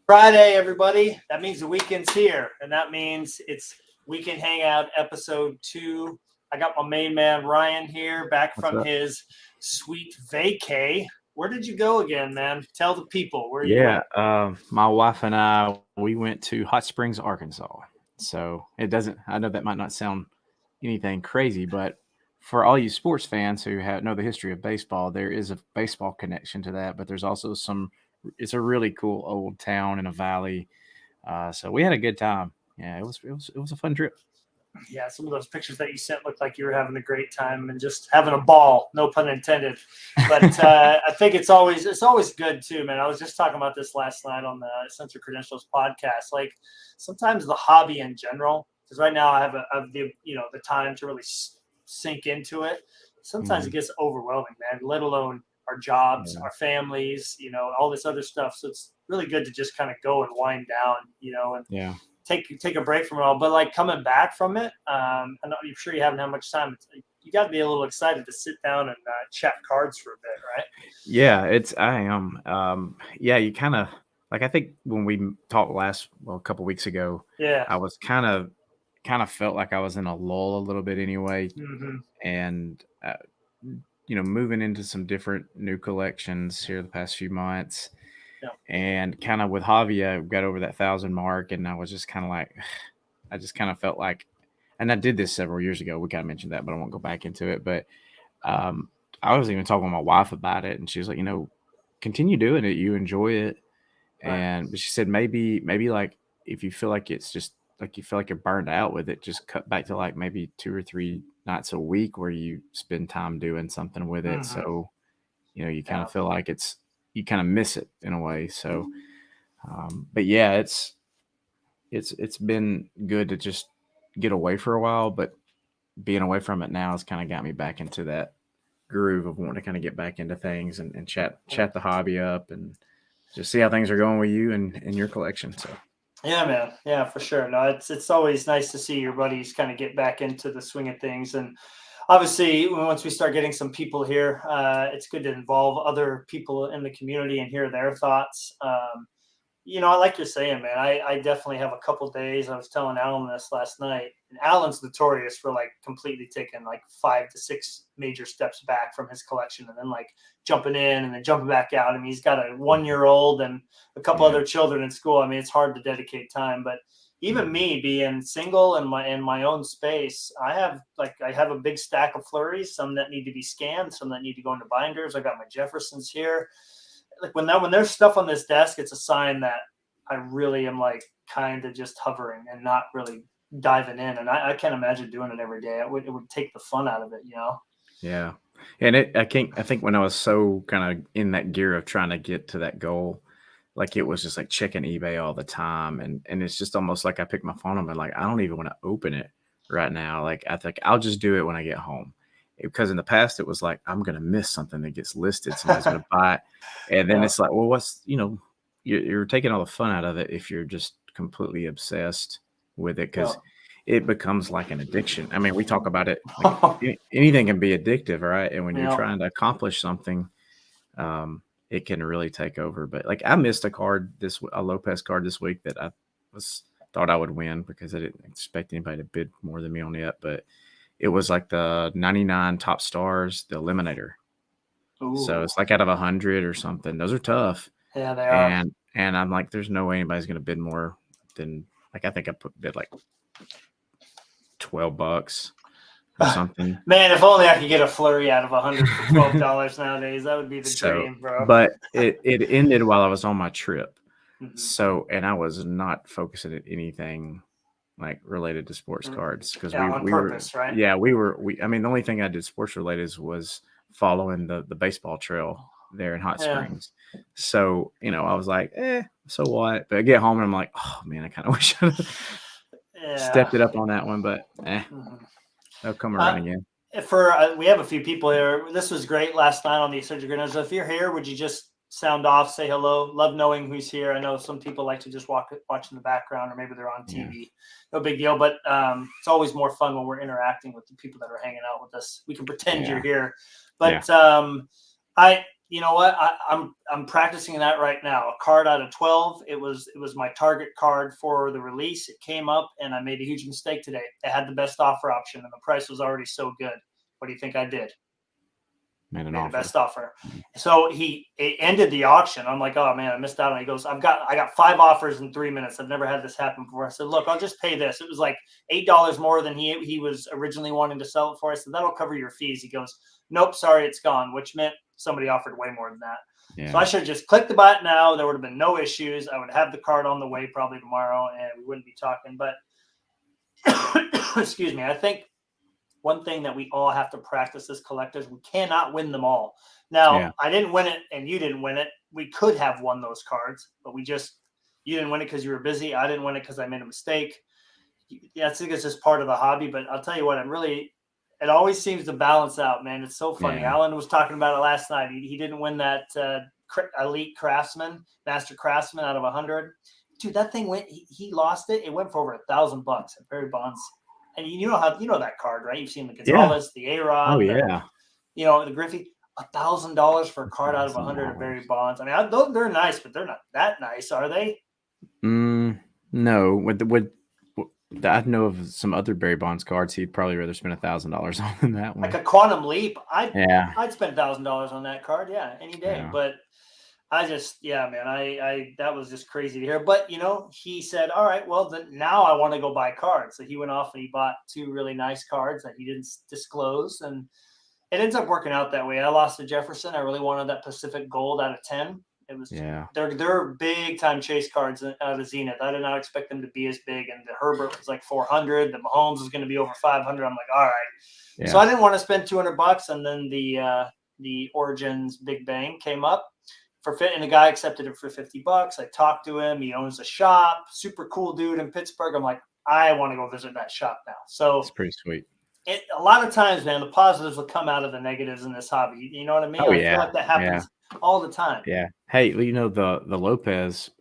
Friday, everybody. That means the weekend's here, and that means it's Weekend Hangout episode 2. I got my main man Ryan here, back What's from up? his sweet vacay. Where did you go again, man? Tell the people where you Yeah, went. my wife and I, we went to Hot Springs, Arkansas. So I know that might not sound anything crazy, but for all you sports fans who know the history of baseball, there is a baseball connection to that, but there's also it's a really cool old town in a valley. So we had a good time. Yeah, it was a fun trip. Yeah, some of those pictures that you sent looked like you were having a great time and just having a ball. No pun intended. But I think it's always good too, man. I was just talking about this last night on the Sensor Credentials podcast. Like sometimes the hobby in general, because right now I have the time to really sink into it. Sometimes it Mhm. gets overwhelming, man. Let alone our jobs, Yeah. our families, all this other stuff. So it's really good to just kind of go and wind down, and Yeah. take a break from it all. But like coming back from it, I'm sure you haven't had much time. You got to be a little excited to sit down and chat cards for a bit, right? Yeah, I am. Yeah, you kind of like I think when we talked a couple weeks ago, Yeah. I was kind of felt like I was in a lull a little bit anyway, Mm-hmm. and moving into some different new collections here the past few months, Yeah. and kind of with Javi, I got over that 1,000 mark, and I was just kind of like, I just kind of felt like, and I did this several years ago. We kind of mentioned that, but I won't go back into it, but. Um, I was even talking with my wife about it, and she was like, continue doing it. You enjoy it. Right. But she said maybe like if you feel like it's just like you feel like you're burned out with it, just cut back to like maybe 2 or 3 nights a week where you spend time doing something with it. Mm-hmm. So, you kind Yeah. of feel like you kind of miss it in a way. So, but yeah, it's been good to just get away for a while, but being away from it now has kind of got me back into that groove of wanting to kind of get back into things and chat the hobby up and just see how things are going with you and your collection. So Yeah, man. Yeah, for sure. No, it's always nice to see your buddies kind of get back into the swing of things. And obviously, once we start getting some people here, it's good to involve other people in the community and hear their thoughts. I like you're saying, man. I definitely have a couple days. I was telling Alan this last night, and Alan's notorious for like completely taking like 5 to 6 major steps back from his collection, and then like jumping in and then jumping back out. I mean, he's got a 1-year-old and a couple yeah, other children in school. I mean, it's hard to dedicate time, but even me being single in my own space, I have a big stack of flurries, some that need to be scanned, some that need to go into binders. I got my Jeffersons here. Like when there's stuff on this desk, it's a sign that I really am like kind of just hovering and not really diving in. And I can't imagine doing it every day. It would take the fun out of it. yeah. And I think when I was so kind of in that gear of trying to get to that goal, like it was just like checking eBay all the time. And it's just almost like I picked my phone up and like, I don't even want to open it right now. Like I think I'll just do it when I get home. Because in the past it was like, I'm going to miss something that gets listed. Somebody's going to buy it. And then Yeah. it's like, well, you're taking all the fun out of it if you're just completely obsessed with it. Yeah. Cause it becomes like an addiction. I mean, we talk about it like anything can be addictive, right? And when you're Yeah. trying to accomplish something, it can really take over. But like I missed a Lopez card this week that I thought I would win because I didn't expect anybody to bid more than me on it. But it was like the 99 top stars, the eliminator. So Ooh. it's like out of 100 or something. Those are tough. Yeah, they are. And I'm like, there's no way anybody's going to bid more than like I think bid like $12 or something. Man, if only I could get a flurry out of 100 for $12 nowadays. That would be the So, dream, bro. but it ended while I was on my trip. Mhm. So, and I was not focusing at anything like related to sports cards because Yeah, on we were, purpose, right? yeah, I mean, the only thing I did sports related was following the baseball trail there in Hot Yeah. Springs. So, I was like, so what? But I get home and I'm like, oh man, I kind of wish I'd stepped it up on that one, but Mhm. they'll come around again. We have a few people here. This was great last night on the Surgical News. So if you're here, would you just sound off, say hello? Love knowing who's here. I know some people like to just watch in the background, or maybe they're on TV. Yeah. No big deal, but it's always more fun when we're interacting with the people that are hanging out with us. We can pretend you're here, but you know what? I'm practicing that right now. A card out of 12. It was my target card for the release. It came up, and I made a huge mistake today. They had the best offer option, and the price was already so good. What do you think I did? Made an Made the offer. best offer. So it ended the auction. I'm like, oh man, I missed out. And he goes, I got 5 offers in 3 minutes. I've never had this happen before. I said, look, I'll just pay this. It was like $8 more than he was originally wanting to sell it for. I said, that'll cover your fees. He goes, nope, sorry, it's gone, which meant somebody offered way more than that. Yeah. So I should have just clicked the button now. There would have been no issues. I would have the card on the way probably tomorrow, and we wouldn't be talking. But excuse me, I think one thing that we all have to practice as collectors, we cannot win them all. Now, I didn't win it and you didn't win it. We could have won those cards, but you didn't win it because you were busy. I didn't win it because I made a mistake. I think it's just part of the hobby, but I'll tell you what, it always seems to balance out, man. It's so funny. Yeah. Alan was talking about it last night. He didn't win that elite craftsman, master craftsman out of 100. Dude, that thing he lost it. It went for over $1,000 at Barry Bonds. And you know that card, right? You've seen the Gonzalez, the A-Rod. Oh yeah. The Griffey. $1,000 for a card out of 100 at Barry Bonds. I mean, they're nice, but they're not that nice, are they? No. I know of some other Barry Bonds cards he'd probably rather spend $1,000 on than that one. Like a Quantum Leap. I'd spend $1,000 on that card, any day. Yeah. But I just, man, I that was just crazy to hear. But he said, all right, well then now I want to go buy cards. So he went off and he bought 2 really nice cards that he didn't disclose, and it ends up working out that way. I lost to Jefferson. I really wanted that Pacific Gold out of 10. It was they're big time chase cards out of Zenith. I did not expect them to be as big. And the Herbert was like 400. The Mahomes was going to be over 500. I'm like, all right. Yeah. So I didn't want to spend $200. And then the Origins Big Bang came up and the guy accepted it for $50. I talked to him. He owns a shop. Super cool dude in Pittsburgh. I'm like, I want to go visit that shop now. So it's pretty sweet. A lot of times, man, the positives will come out of the negatives in this hobby. You know what I mean? Oh, I feel like that happens all the time. Yeah. Hey, the Lopez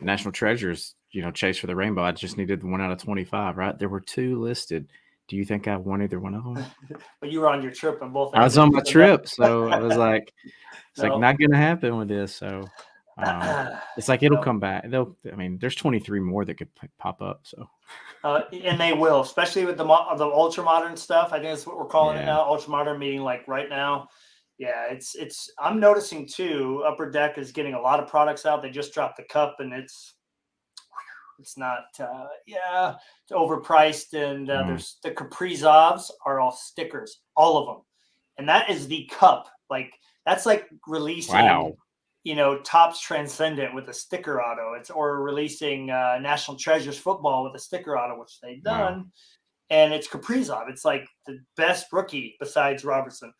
National Treasures, Chase for the Rainbow. I just needed 1 out of 25, right? There were 2 listed. Do you think I won either one of them? Well, you were on your trip and both. I was on my trip, so I was like, it's like not going to happen with this. So it's like it'll come back. There's 23 more that could pop up. So, and they will, especially with the ultra modern stuff. I think that's what we're calling it now. Ultra modern, meaning like right now. Yeah, it's. I'm noticing too. Upper Deck is getting a lot of products out. They just dropped the cup, and it's not. It's overpriced, and there's the Kaprizovs are all stickers, all of them, and that is the cup. Like that's like releasing. Wow. Topps Transcendent with a sticker auto. Or releasing National Treasures football with a sticker auto, which they've done. Wow. And it's Kaprizov. It's like the best rookie besides Robertson.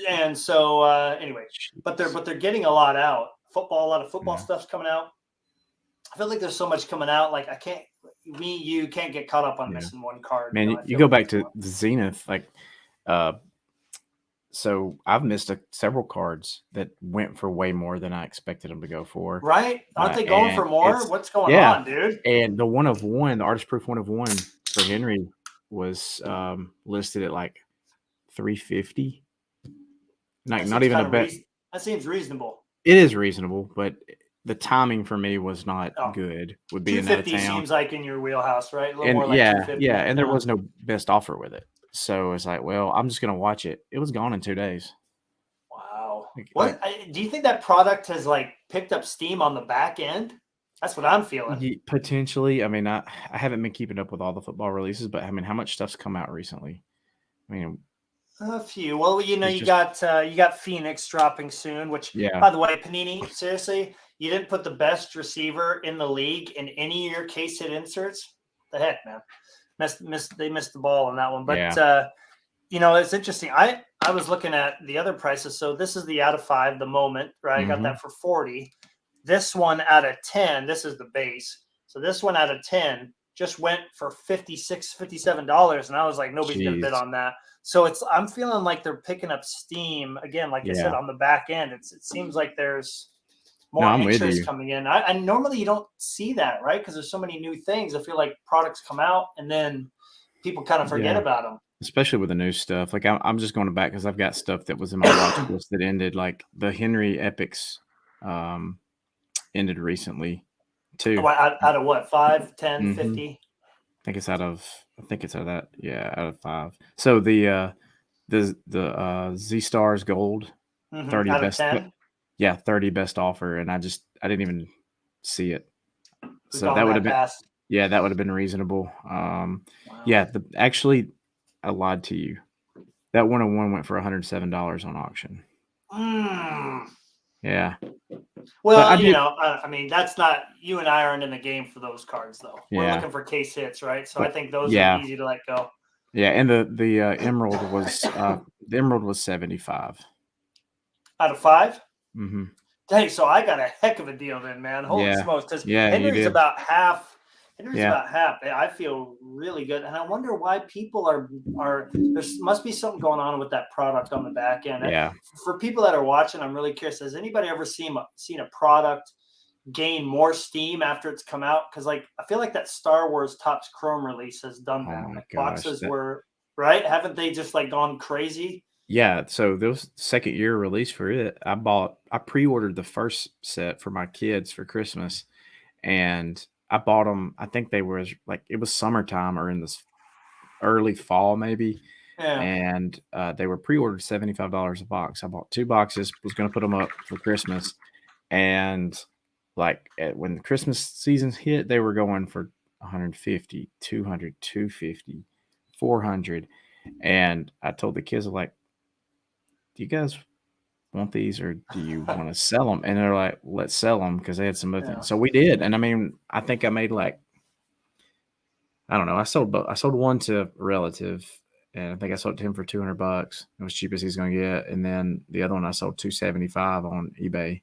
And so anyway, but they're getting a lot out. A lot of football stuff's coming out. I feel like there's so much coming out. Like you can't get caught up on missing one card. Man, you go back to the Zenith, like so I've missed several cards that went for way more than I expected them to go for. Right? Aren't they going for more? What's going on, dude? And the 1 of 1, the artist proof 1 of 1 for Henry was listed at like $350. Not even a bet. That seems reasonable. It is reasonable, but the timing for me was not good. Would be in that town. Seems like in your wheelhouse, right? A little and more like and there was no best offer with it. So it's like, well, I'm just going to watch it. It was gone in 2 days. Wow. Do you think that product has like picked up steam on the back end? That's what I'm feeling. Potentially. I mean, I haven't been keeping up with all the football releases, but I mean, how much stuff's come out recently? I mean, a few. Well, you got Phoenix dropping soon, which by the way, Panini, seriously, you didn't put the best receiver in the league in any of your case hit inserts. The heck, man. They missed the ball on that one. But it's interesting. I was looking at the other prices. So this is the out of 5, the moment, right? I got that for 40. This one out of 10, this is the base. So this one out of 10 just went for $56, $57. And I was like, nobody's gonna bid on that. So I'm feeling like they're picking up steam again, like I said, on the back end. It seems like there's more interest coming in. I normally you don't see that, right? Because there's so many new things. I feel like products come out and then people kind of forget about them. especially with the new stuff. Like I'm just going back because I've got stuff that was in my watch list that ended. Like the Henry Epics um, ended recently too. Out of what, 5, 10, hmm 50? I think it's out of that. Yeah, out of 5. So the Z Stars Gold 30 Out of best. 10? Yeah, 30 best offer, and I didn't even see it. We've So gone that would that have been fast. yeah, that would have been reasonable. Wow. Yeah, actually I lied to you. That 101 went for $107 on auction. Mm. Yeah. But I Well, did I mean, that's not, you and I aren't in the game for those cards, though. We're yeah. looking for case hits, right? So I But think those are yeah. easy to let go. Yeah, and the emerald was 75. Out of 5? Mhm. Dang, so I got a heck of a deal then, man. Holy Yeah. smokes. Because Yeah, you Henry's did. about half. Henry's Yeah. about half. I feel really good. And I wonder why people are there must be something going on with that product on the back end. Yeah. For people that are watching, I'm really curious. Has anybody ever seen a product gain more steam after it's come out? Because like I feel like that Star Wars Topps Chrome release has done Oh that. my Like gosh. boxes were right. Haven't they just like gone crazy? Yeah, so there was second year release for it. I pre-ordered the first set for my kids for Christmas, and I bought them. I think they were like it was summertime or in this early fall maybe, Yeah. and they were pre-ordered $75 a box. I bought 2 boxes, was going to put them up for Christmas, and like when the Christmas season hit, they were going for 150, 200, 250, 400, and I told the kids like, "Do you guys want these or do you want to sell them?" And they're like, "Let's sell them," because they had some other Yeah. things. So we did, and I mean, I think I made like I don't know. I sold one to a relative, and I think I sold it to him for $200. It was cheap as he's going to get. And then the other one I sold 275 on eBay.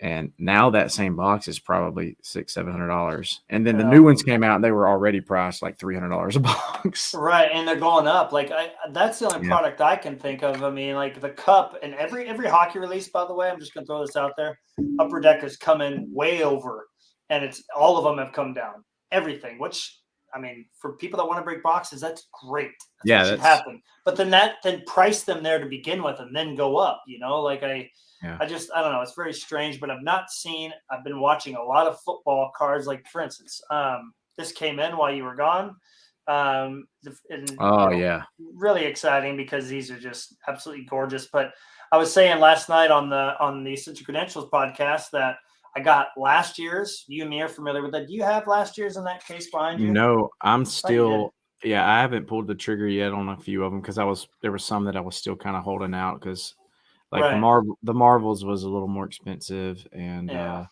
And now that same box is probably $600-700. And then the Yeah. new ones came out and they were already priced like $300 a box. Right, and they're going up. Like that's the only Yeah. product I can think of. I mean, like the cup and every hockey release. By the way, I'm just gonna throw this out there. Upper Deck is coming way over, and it's all of them have come down. Everything, which I mean, for people that want to break boxes, that's great. That's Yeah, what should that's happen. But then price them there to begin with, and then go up. Like yeah. I don't know. It's very strange, but I've been watching a lot of football cards. Like for instance, this came in while you were gone. And Oh yeah. really exciting because these are just absolutely gorgeous. But I was saying last night on the Essential Credentials podcast that I got last year's. You and me are familiar with that. Do you have last year's in that case behind you? No, I'm Thought you did. still yeah, I haven't pulled the trigger yet on a few of them because there was some that I was still kind of holding out because like Right. The Marvels was a little more expensive Yeah.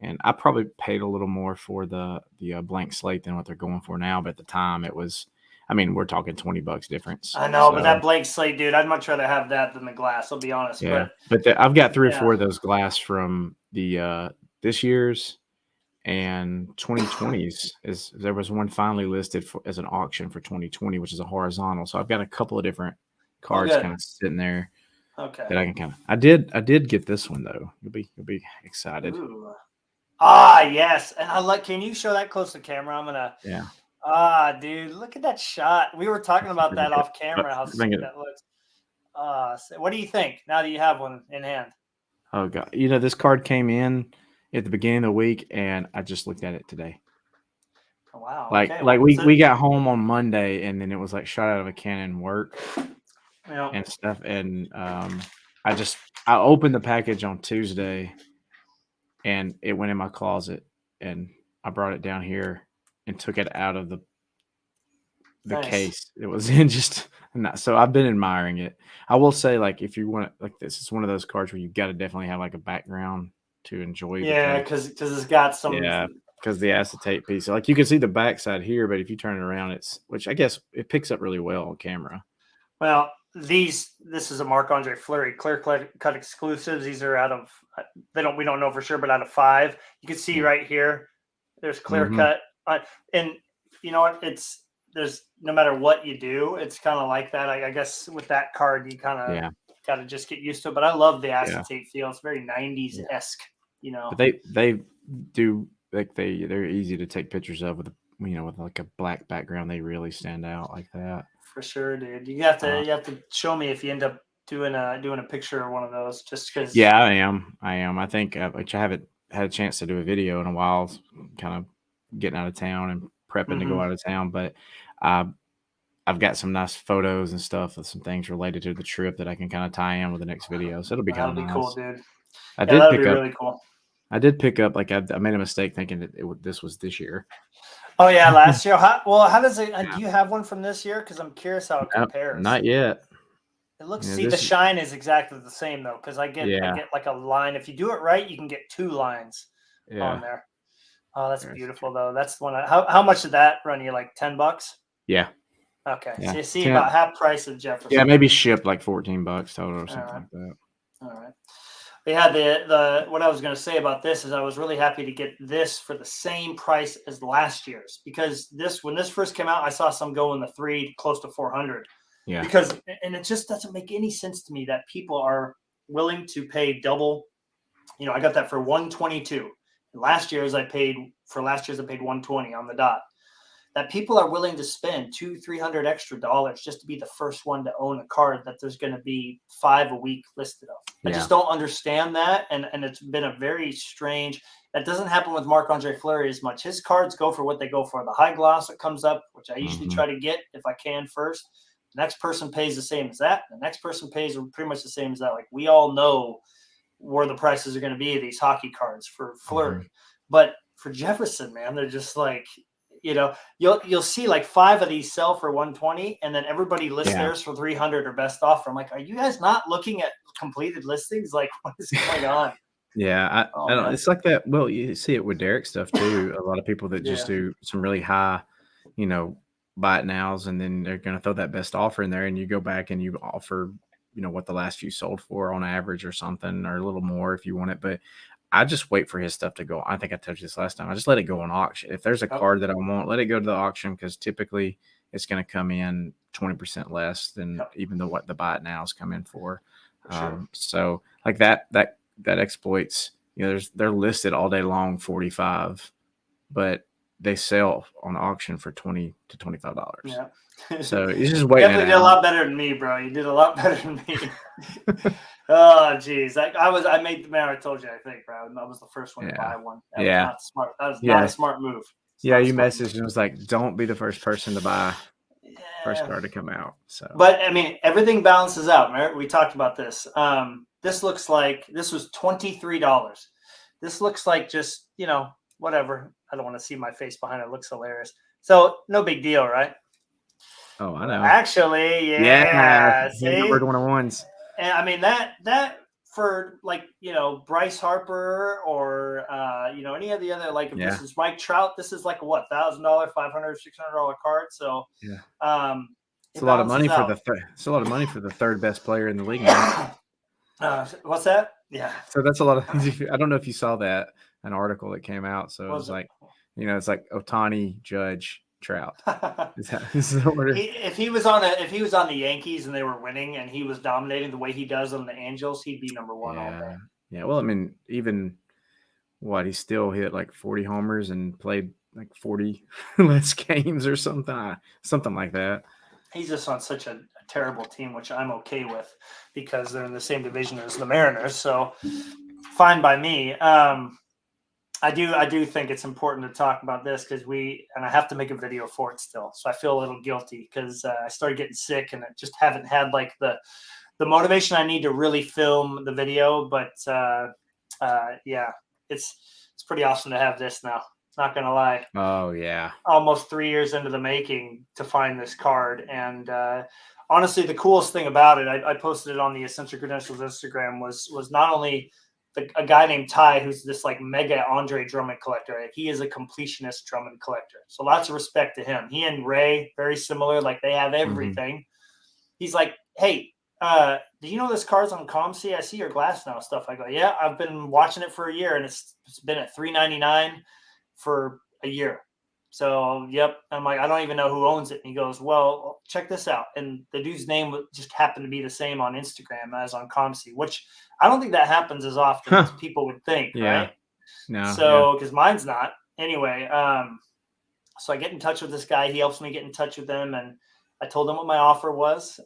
and I probably paid a little more for the blank slate than what they're going for now, but at the time it was I mean, we're talking $20 difference. I know, but So, that blank slate, dude, I'd much rather have that than the glass. I'll be honest. yeah. But But I've got 3 or yeah. 4 of those glass from the this year's and 2020's is there was one finally listed as an auction for 2020, which is a horizontal. So I've got a couple of different Oh, cards good. kind of sitting there Okay. that I can kind of. I did get this one though. You'll be excited. Ooh. Ah, yes. And I like. Can you show that close to camera? I'm gonna. Yeah. Ah, dude, look at that shot. We were talking about that off camera. How sick Bring it. that looks. What do you think now that you have one in hand? Oh god, this card came in at the beginning of the week, and I just looked at it today. Oh, wow. Like Okay. like Well, we got home on Monday, and then it was like shot out of a cannon work yeah. and stuff, and I opened the package on Tuesday, and it went in my closet, and I brought it down here and took it out of the Nice. case it was in. So I've been admiring it. I will say, like, if you want like this, it's one of those cards where you got to definitely have like a background to enjoy. Yeah, because it's got some. Yeah, because the acetate piece, like you can see the backside here, but if you turn it around, which I guess it picks up really well on camera. Well, this is a Marc-Andre Fleury clear cut exclusives. These are out of we don't know for sure, but out of 5. You can see right here, there's clear cut, and you know what? There's no matter what you do, it's kind of like that. I guess with that card, you kind of got to just get used to it. But I love the acetate feel. It's very 90s esque, But they do like they're easy to take pictures of with with like a black background. They really stand out like that. For sure, dude. You have to show me if you end up doing a picture of one of those, just because. Yeah, I am. I think which I haven't had a chance to do a video in a while, kind of getting out of town and prepping to go out of town. But uh, I've got some nice photos and stuff of some things related to the trip that I can kind of tie in with the next video. So it'll be kind That'll of be cool, nice. dude. I Yeah, did that'll pick be up. really cool. I did pick up. Like I made a mistake thinking that this was this year. Oh yeah, last year. How does it? Do you have one from this year? Because I'm curious how it compares. Not yet. It looks. Yeah, See, the shine is exactly the same though, because I get like a line. If you do it right, you can get 2 lines on there. Oh, that's beautiful though. That's the one. How much did that run you? Like $10? Yeah. Okay. Yeah. So you see about half price of Jefferson. Yeah, maybe shipped like $14 total or something like that. All right. Yeah, the what I was going to say about this is I was really happy to get this for the same price as last year's, because when this first came out, I saw some go in the close to 400. Yeah. Because it just doesn't make any sense to me that people are willing to pay double. I got that for 122. Last year's I paid 120 on the dot. That people are willing to spend $200-300 extra just to be the first one to own a card that there's going to be 5 a week listed of. I just don't understand that, and it's been a very strange. That doesn't happen with Marc-Andre Fleury as much. His cards go for what they go for. The high gloss that comes up, which I usually try to get if I can first. The next person pays the same as that. The next person pays pretty much the same as that. Like, we all know where the prices are going to be of these hockey cards for Fleury, but for Jefferson, man, they're just like. You'll see like 5 of these sell for 120, and then everybody lists theirs for 300 or best offer. I'm like, are you guys not looking at completed listings? Like, what is going on? Yeah, I don't. It's like that. Well, you see it with Derek stuff too. A lot of people that just do some really high, buy it nows, and then they're going to throw that best offer in there, and you go back and you offer, what the last few sold for on average or something, or a little more if you want it, but. I just wait for his stuff to go. I think I touched this last time. I just let it go on auction. If there's a card that I want, let it go to the auction, because typically it's going to come in 20% less than even what the buy it nows come in for. So like that exploits. They're listed all day long 45, but they sell on auction for $20 to $25. Yeah. So you just wait. You did a lot better than me, bro. You did a lot better than me. Oh, geez. I made the man. I told you, I think, bro. I was the first one to buy one. That was not smart. That was not a smart move. You messaged and was like, don't be the first person to buy first card to come out. So, but I mean, everything balances out. We talked about this. This looks like this was $23. This looks like just, whatever. I don't want to see my face behind it. It looks hilarious. So no big deal, right? Oh, I know. Actually, yeah. See? Numbered 101s. And I mean that for like, Bryce Harper or any of the other, like if this is Mike Trout, this is like a what, $1,000, $500, $600 card. So it's a lot of money for it's a lot of money for the third best player in the league now. What's that? Yeah. So that's a lot of. I don't know if you saw an article that came out. So it was like, it's like Ohtani, Judge, Trout. If he was on the Yankees and they were winning and he was dominating the way he does on the Angels, he'd be number 1 all day. Yeah. Well, I mean, even he still hit like 40 homers and played like 40 less games or something like that. He's just on such a terrible team, which I'm okay with because they're in the same division as the Mariners. So fine by me. I do think it's important to talk about this because I have to make a video for it still. So I feel a little guilty because I started getting sick and I just haven't had like the motivation I need to really film the video. But it's pretty awesome to have this now. Not going to lie. Oh, yeah. Almost 3 years into the making to find this card. And honestly, the coolest thing about it, I posted it on the Essential Credentials Instagram, was not only a guy named Ty, who's this like mega Andre Drummond collector. He is a completionist Drummond collector. So lots of respect to him. He and Ray, very similar. Like they have everything. Mm-hmm. He's like, hey, do you know this card's on ComC? I see your glass now stuff. I go, yeah, I've been watching it for a year and it's been at $3.99 for a year. So, yep. I'm like, I don't even know who owns it. And he goes, well, check this out. And the dude's name just happened to be the same on Instagram as on ComC, which I don't think that happens as often as people would think, right? No. So, because mine's not. Anyway, so I get in touch with this guy. He helps me get in touch with them. And I told them what my offer was.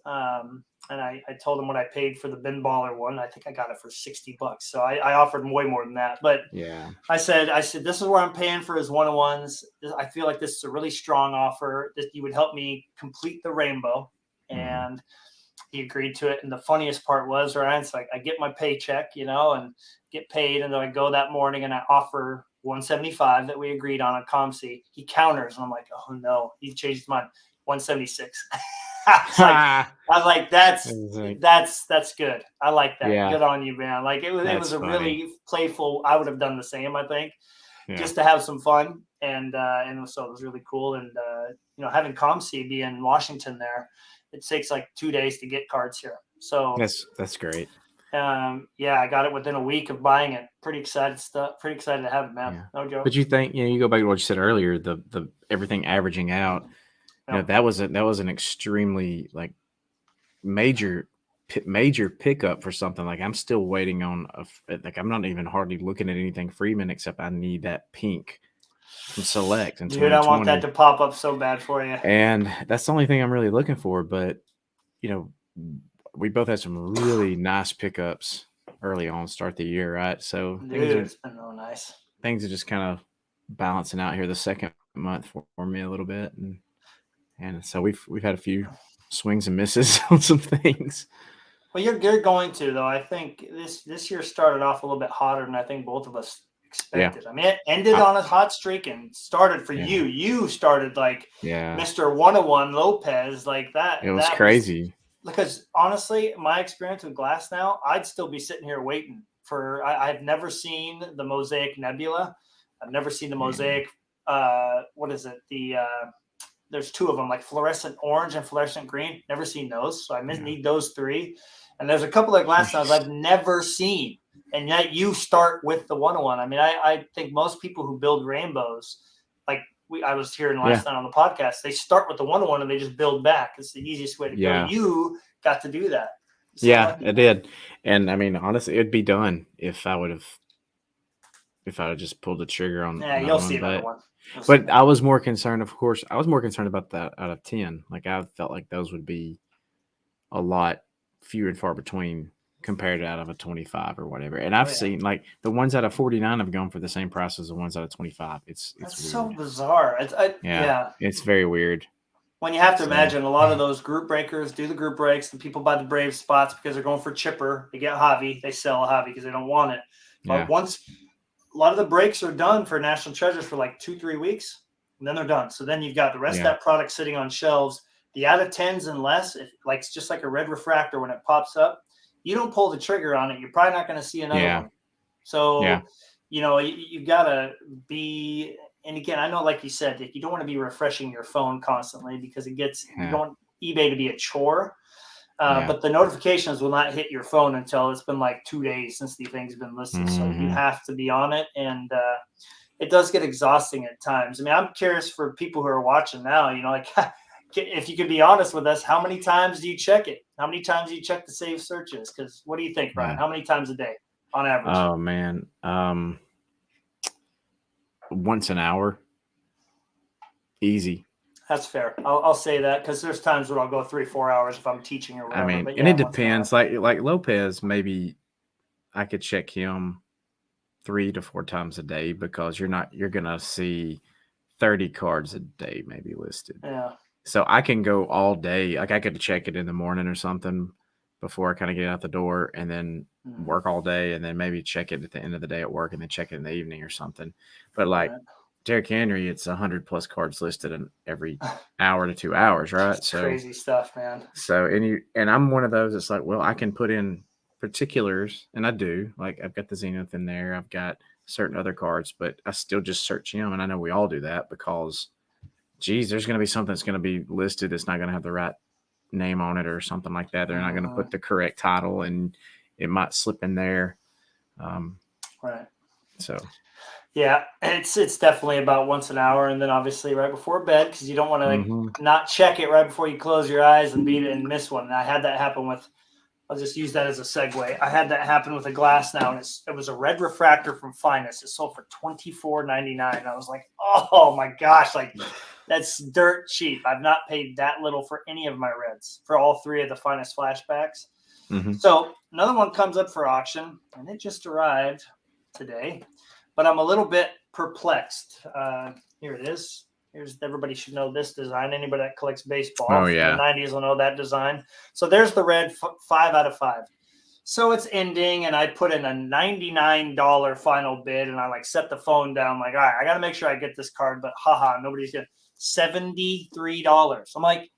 And I told them what I paid for the bin baller one. I think I got it for $60. So I offered way more than that. But Yeah. I said, this is where I'm paying for his one-on-ones. I feel like this is a really strong offer that you would help me complete the rainbow. And he agreed to it. And the funniest part was, Ryan, it's like I get my paycheck, and get paid. And then I go that morning and I offer 175 that we agreed on ComC. He counters. And I'm like, oh no, he changed his mind. 176. I was like, that's good. I like that. Yeah. Good on you, man. Like it was a really playful. I would have done the same, I think, just to have some fun. And so it was really cool. And having ComC be in Washington there, it takes like 2 days to get cards here. So that's great. I got it within a week of buying it. Pretty excited to have it, man. Yeah. No joke. But you think, you go back to what you said earlier, the everything averaging out. That was an extremely like major pickup for something. Like I'm still waiting on I'm not even hardly looking at anything Freeman except I need that pink from Select. Dude, I want that to pop up so bad for you. And that's the only thing I'm really looking for. But we both had some really nice pickups early on, start the year, right? So it's been real nice. Things are just kind of balancing out here the second month for me a little bit, and so we've had a few swings and misses on some things. Well, you're going to, though. I think this year started off a little bit hotter than I think both of us expected. Yeah. I mean, it ended on a hot streak and started for you. You started like Mr. 101 Lopez like that. It was crazy. Because honestly, my experience with Glass now, I'd still be sitting here waiting for. I've never seen the Mosaic Nebula. I've never seen the Mosaic. What is it? There's two of them, like fluorescent orange and fluorescent green. Never seen those, so I need those three. And there's a couple of glass sounds I've never seen, and yet you start with the 101. I mean, I think most people who build rainbows, like I was hearing last night on the podcast, they start with the 101 and they just build back. It's the easiest way to go. You got to do that. So I did. And I mean, honestly, it'd be done if I would have just pulled the trigger on. Yeah, you'll see another one. But I was more concerned, of course. I was more concerned about that out of 10. Like I felt like those would be a lot few and far between compared to out of a 25 or whatever. And I've seen like the ones out of 49 have gone for the same price as the ones out of 25. It's so bizarre. It's very weird. When you have to imagine a lot of those group breakers do the group breaks, the people buy the Brave spots because they're going for chipper. They get Javi. They sell a Javi because they don't want it. But once a lot of the breaks are done for National Treasures for like 2-3 weeks, and then they're done. So then you've got the rest of that product sitting on shelves. The out of 10s and less, it's just like a red refractor when it pops up. You don't pull the trigger on it, you're probably not going to see another one. So, you got to be – and again, I know like you said, you don't want to be refreshing your phone constantly because you don't want eBay to be a chore. But the notifications will not hit your phone until it's been like 2 days since the thing's been listed. So you have to be on it. And it does get exhausting at times. I mean, I'm curious for people who are watching now, if you could be honest with us, how many times do you check it? How many times do you check the save searches? Because what do you think, Brian? How many times a day on average? Oh, man. Once an hour. Easy. That's fair. I'll say that because there's times where I'll go 3-4 hours if I'm teaching or whatever. I mean, and it depends. Like Lopez, maybe I could check him 3 to 4 times a day because you're going to see 30 cards a day maybe listed. Yeah. So I can go all day. Like I could check it in the morning or something before I kind of get out the door and then work all day and then maybe check it at the end of the day at work and then check it in the evening or something. But like Derrick Henry, it's 100+ cards listed in every hour to 2 hours, right? So crazy stuff, man. So and I'm one of those that's like, well, I can put in particulars, and I do. Like I've got the Zenith in there, I've got certain other cards, but I still just search him, and I know we all do that because, geez, there's going to be something that's going to be listed that's not going to have the right name on it or something like that. They're not going to put the correct title, and it might slip in there. Right. So. Yeah, it's definitely about once an hour, and then obviously right before bed because you don't want to not check it right before you close your eyes and beat it and miss one. And I had that happen with. I'll just use that as a segue. I had that happen with a glass now, and it was a red refractor from Finest. It sold for $24.99. I was like, oh my gosh, like That's dirt cheap. I've not paid that little for any of my reds, for all 3 of the finest flashbacks. Mm-hmm. So another one comes up for auction, and it just arrived today, but I'm a little bit perplexed. Here it is. Everybody should know this design. Anybody that collects baseball Oh, from yeah. the 90s will know that design. So there's the red 5 out of 5. So it's ending, and I put in a $99 final bid, and I like set the phone down, like, all right, I got to make sure I get this card, but haha, nobody's getting $73. I'm like,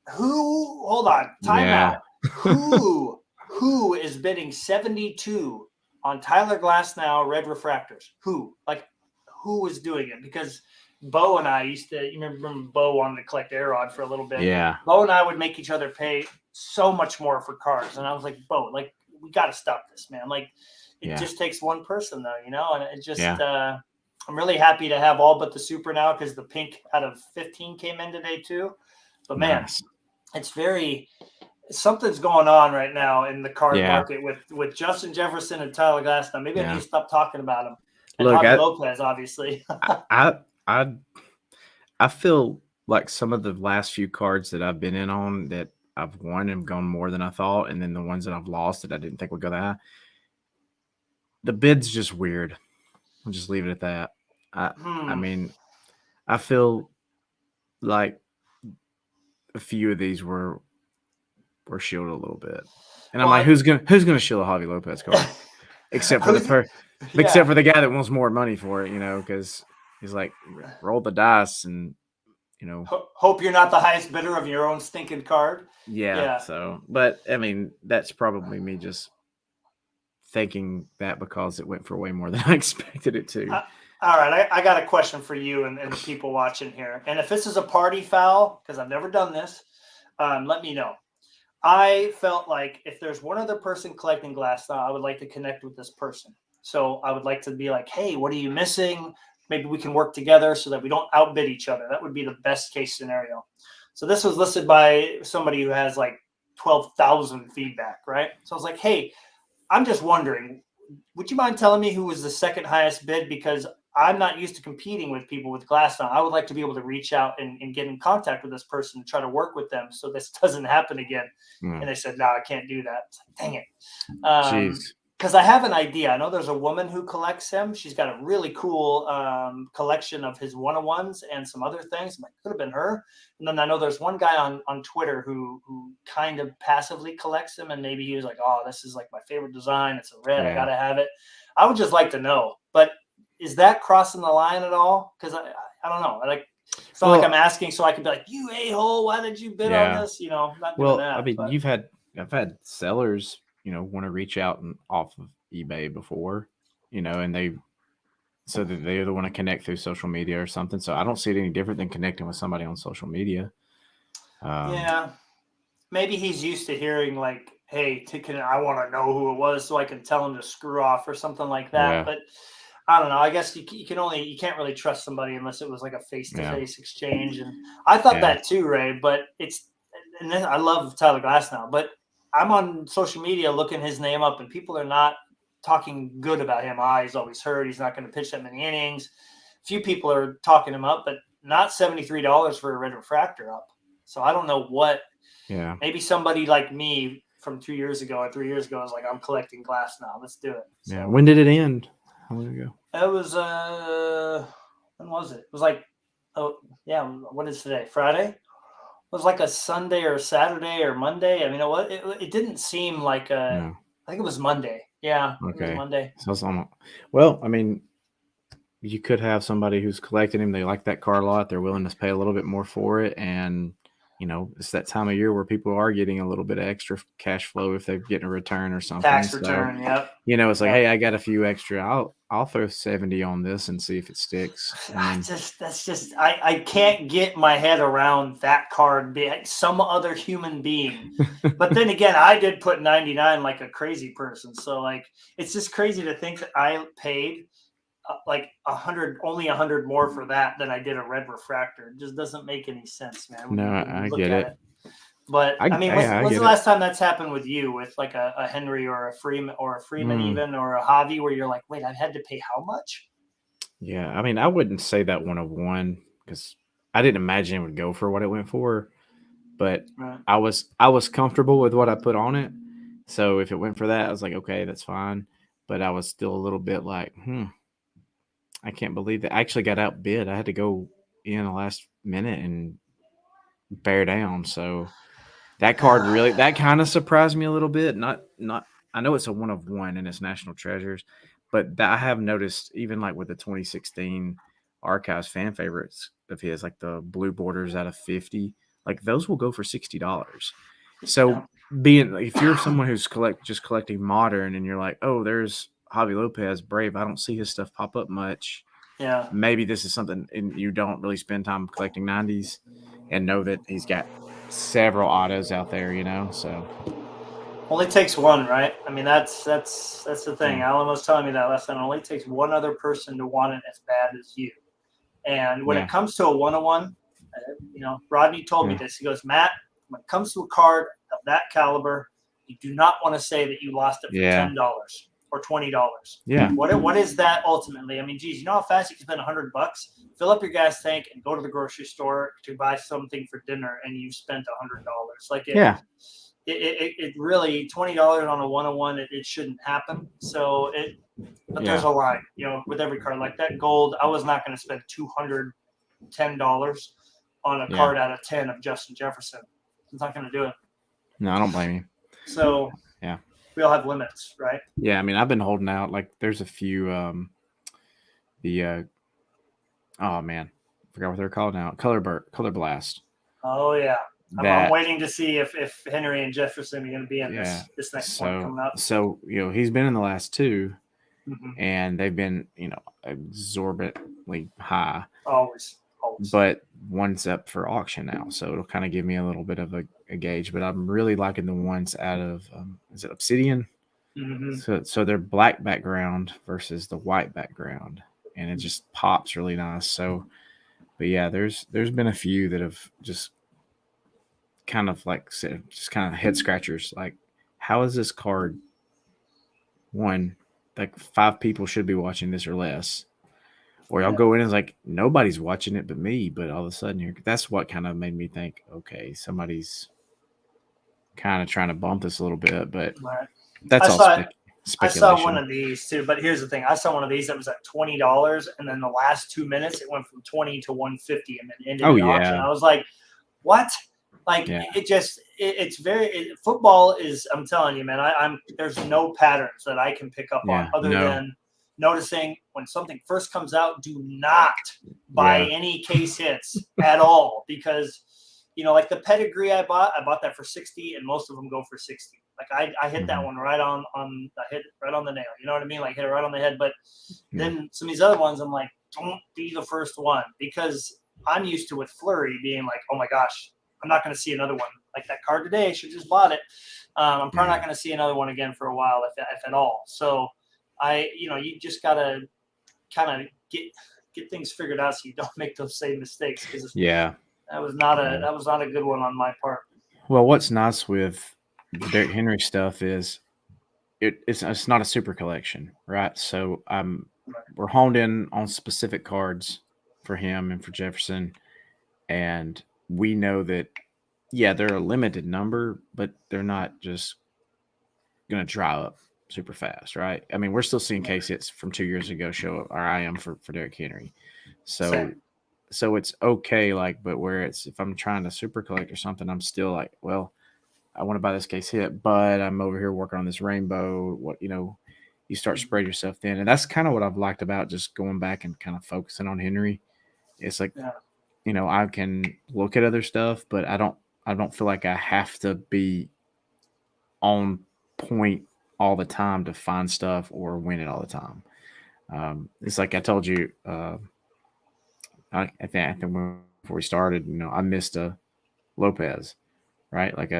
hold on, time out. Who is bidding 72 on Tyler Glasnow red refractors? Who is doing it? Because Bo and I you remember Bo wanted to collect Aerod for a little bit. Yeah. Bo and I would make each other pay so much more for cards. And I was like, Bo, like, we got to stop this, man. Like, it just takes one person, though, and it just, I'm really happy to have all but the super now, because the pink out of 15 came in today too. But man, it's something's going on right now in the card market with Justin Jefferson and Tyler Glasnow. Maybe I need to stop talking about him. And Javi Lopez, obviously. I feel like some of the last few cards that I've been in on that I've won have gone more than I thought, and then the ones that I've lost that I didn't think would go that high. The bid's just weird. I'll just leave it at that. I mean, I feel like a few of these were shielded a little bit, and I'm like, who's gonna shield a Javi Lopez card, except for except for the guy that wants more money for it, because he's like, roll the dice and hope you're not the highest bidder of your own stinking card. Yeah. So, but I mean, that's probably me just thinking that because it went for way more than I expected it to. All right, I got a question for you and the people watching here. And if this is a party foul, because I've never done this, let me know. I felt like if there's one other person collecting glass now, I would like to connect with this person. So I would like to be like, hey, what are you missing? Maybe we can work together so that we don't outbid each other. That would be the best case scenario. So this was listed by somebody who has like 12,000 feedback, right? So I was like, hey, I'm just wondering, would you mind telling me who was the second highest bid? Because I'm not used to competing with people with glass now. I would like to be able to reach out and get in contact with this person and try to work with them so this doesn't happen again. And they said, no, I can't do that. Dang it. Because I have an idea. I know there's a woman who collects him. She's got a really cool collection of his one-on-ones and some other things. It could have been her. And then I know there's one guy on Twitter who kind of passively collects them, and maybe he was like, oh, this is like my favorite design. It's a red. I got to have it. I would just like to know. But is that crossing the line at all? Because I don't know. It's not like I'm asking so I can be like, you a-hole, why did you bid on this? Not doing that. I mean, I've had sellers want to reach out and off of eBay before, and they're the one to connect through social media or something. So I don't see it any different than connecting with somebody on social media. Maybe he's used to hearing like, hey, I want to know who it was so I can tell him to screw off or something like that. Yeah. But I don't know. I guess you can't really trust somebody unless it was like a face-to-face exchange. And I thought that too, Ray, but and then I love Tyler Glasnow, but I'm on social media looking his name up, and people are not talking good about him. He's always hurt. He's not going to pitch that many innings. A few people are talking him up, but not $73 for a red refractor up. So I don't know what. Yeah. Maybe somebody like me from 2 years ago or 3 years ago is like, I'm collecting glass now. Let's do it. So, yeah. When did it end? How long ago? It was when was it? It was like, what is today? Friday? It was like a Sunday or Saturday or Monday. I mean, it didn't seem like I think it was Monday. Yeah. Okay. It was Monday. So well, I mean, you could have somebody who's collecting him. They like that car a lot. They're willing to pay a little bit more for it. And, it's that time of year where people are getting a little bit of extra cash flow if they're getting a return or something. Tax return. Yep. It's like, hey, I got a few extra. I'll throw 70 on this and see if it sticks. I can't get my head around that card being some other human being. But then again, I did put 99 like a crazy person. So like, it's just crazy to think that I paid like 100, only 100 more for that than I did a red refractor. It just doesn't make any sense, man. No, I get it. But I mean, when's the last time that's happened with you, with like a Henry or a Freeman even, or a Javi, where you're like, wait, I had to pay how much? Yeah, I mean, I wouldn't say that 101 because I didn't imagine it would go for what it went for, but Right. I was comfortable with what I put on it. So if it went for that, I was like, okay, that's fine. But I was still a little bit like, I can't believe that. I actually got outbid. I had to go in the last minute and bear down. So that card really that kind of surprised me a little bit. Not I know it's a one of one and it's National Treasures, but I have noticed even like with the 2016 Archives fan favorites of his, like the blue borders out of 50, like those will go for $60. Yeah. So being if you're someone who's just collecting modern and you're like, oh, there's Javi Lopez Brave, I don't see his stuff pop up much. Yeah. Maybe this is something and you don't really spend time collecting 90s and know that he's got several autos out there, so Only takes one, right? I mean, that's the thing. yeah. Alan was telling me that last time. It only takes one other person to want it as bad as you. And when it Yeah. comes to a one-on-one, Rodney told me this. He goes, Matt, when it comes to a card of that caliber, you do not want to say that you lost it for Yeah. $10 or $20. Yeah. What is that ultimately? I mean, geez, you know how fast you can spend $100? Fill up your gas tank and go to the grocery store to buy something for dinner, and you've spent $100. Like Yeah. It really $20 on a one-on-one. It shouldn't happen. So but there's a line, with every card like that gold. I was not going to spend $210 on a card out of 10 of Justin Jefferson. I'm not going to do it. No, I don't blame you. So yeah, we all have limits, right? Yeah, I mean, I've been holding out. Like, there's a few. Oh man, I forgot what they're called now. Color Blast. Oh yeah. I'm waiting to see if Henry and Jefferson are going to be in this next one coming up. So he's been in the last two, and they've been exorbitantly high. Always. But one's up for auction now, so it'll kind of give me a little bit of a gauge. But I'm really liking the ones out of is it Obsidian? So they're black background versus the white background, and it just pops really nice. So, but yeah, there's been a few that have just kind of head scratchers. Like, how is this card? One, like 5 people should be watching this or less. Or y'all go in and it's like nobody's watching it but me, but all of a sudden that's what kind of made me think, okay, somebody's kind of trying to bump this a little bit, but that's speculation. I saw one speculation. of these too, but here's the thing: I saw one of these that was at $20, and then the last 2 minutes it went from 20 to 150, and then ended the auction. I was like, what? Like it's very football is. I'm telling you, man. There's no patterns that I can pick up on other than noticing when something first comes out. Do not buy any case hits at all, because like the pedigree I bought that for 60, and most of them go for 60. Like I hit that one right on I hit it right on the nail. You know what I mean? Like hit it right on the head. But then some of these other ones, I'm like, don't be the first one, because I'm used to with Flurry being like, oh my gosh, I'm not going to see another one like that card today. Should just bought it. I'm probably not going to see another one again for a while, if at all. So you just gotta kind of get things figured out so you don't make those same mistakes. Because that was not a good one on my part. Well, what's nice with the Derrick Henry stuff is it's not a super collection, right? So we're honed in on specific cards for him and for Jefferson, and we know that they're a limited number, but they're not just going to dry up super fast, right? I mean, we're still seeing case hits from 2 years ago show up, or I am for Derrick Henry. So it's okay, like, but where it's if I'm trying to super collect or something, I'm still like, well, I want to buy this case hit, but I'm over here working on this rainbow. You start spreading yourself thin, and that's kind of what I've liked about just going back and kind of focusing on Henry. It's like, I can look at other stuff, but I don't feel like I have to be on point all the time to find stuff or win it all the time. It's like I told you, I think before we started, I missed a Lopez, right? Like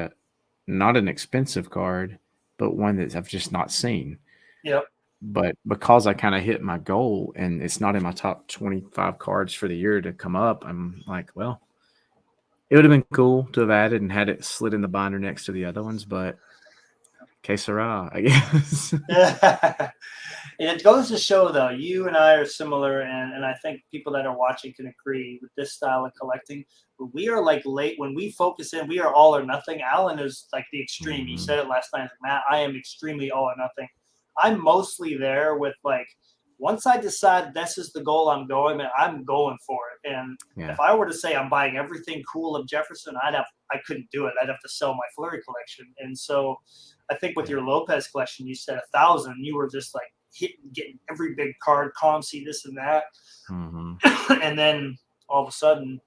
not an expensive card, but one that I've just not seen. Yep. But because I kind of hit my goal and it's not in my top 25 cards for the year to come up, I'm like, well, it would have been cool to have added and had it slid in the binder next to the other ones, but Que sera, I guess. Yeah. And it goes to show, though, you and I are similar, and I think people that are watching can agree with this style of collecting. We are like late when we focus in. We are all or nothing. Alan is like the extreme. You Mhm. said it last night, Matt. I am extremely all or nothing. I'm mostly there with like once I decide this is the goal I'm going, man, I'm going for it. And Yeah. if I were to say I'm buying everything cool of Jefferson, I couldn't do it. I'd have to sell my Fleury collection. And so I think with Yeah. your Lopez collection, you said 1,000. You were just like getting every big card, COMC, this and that. Mhm. And then all of a sudden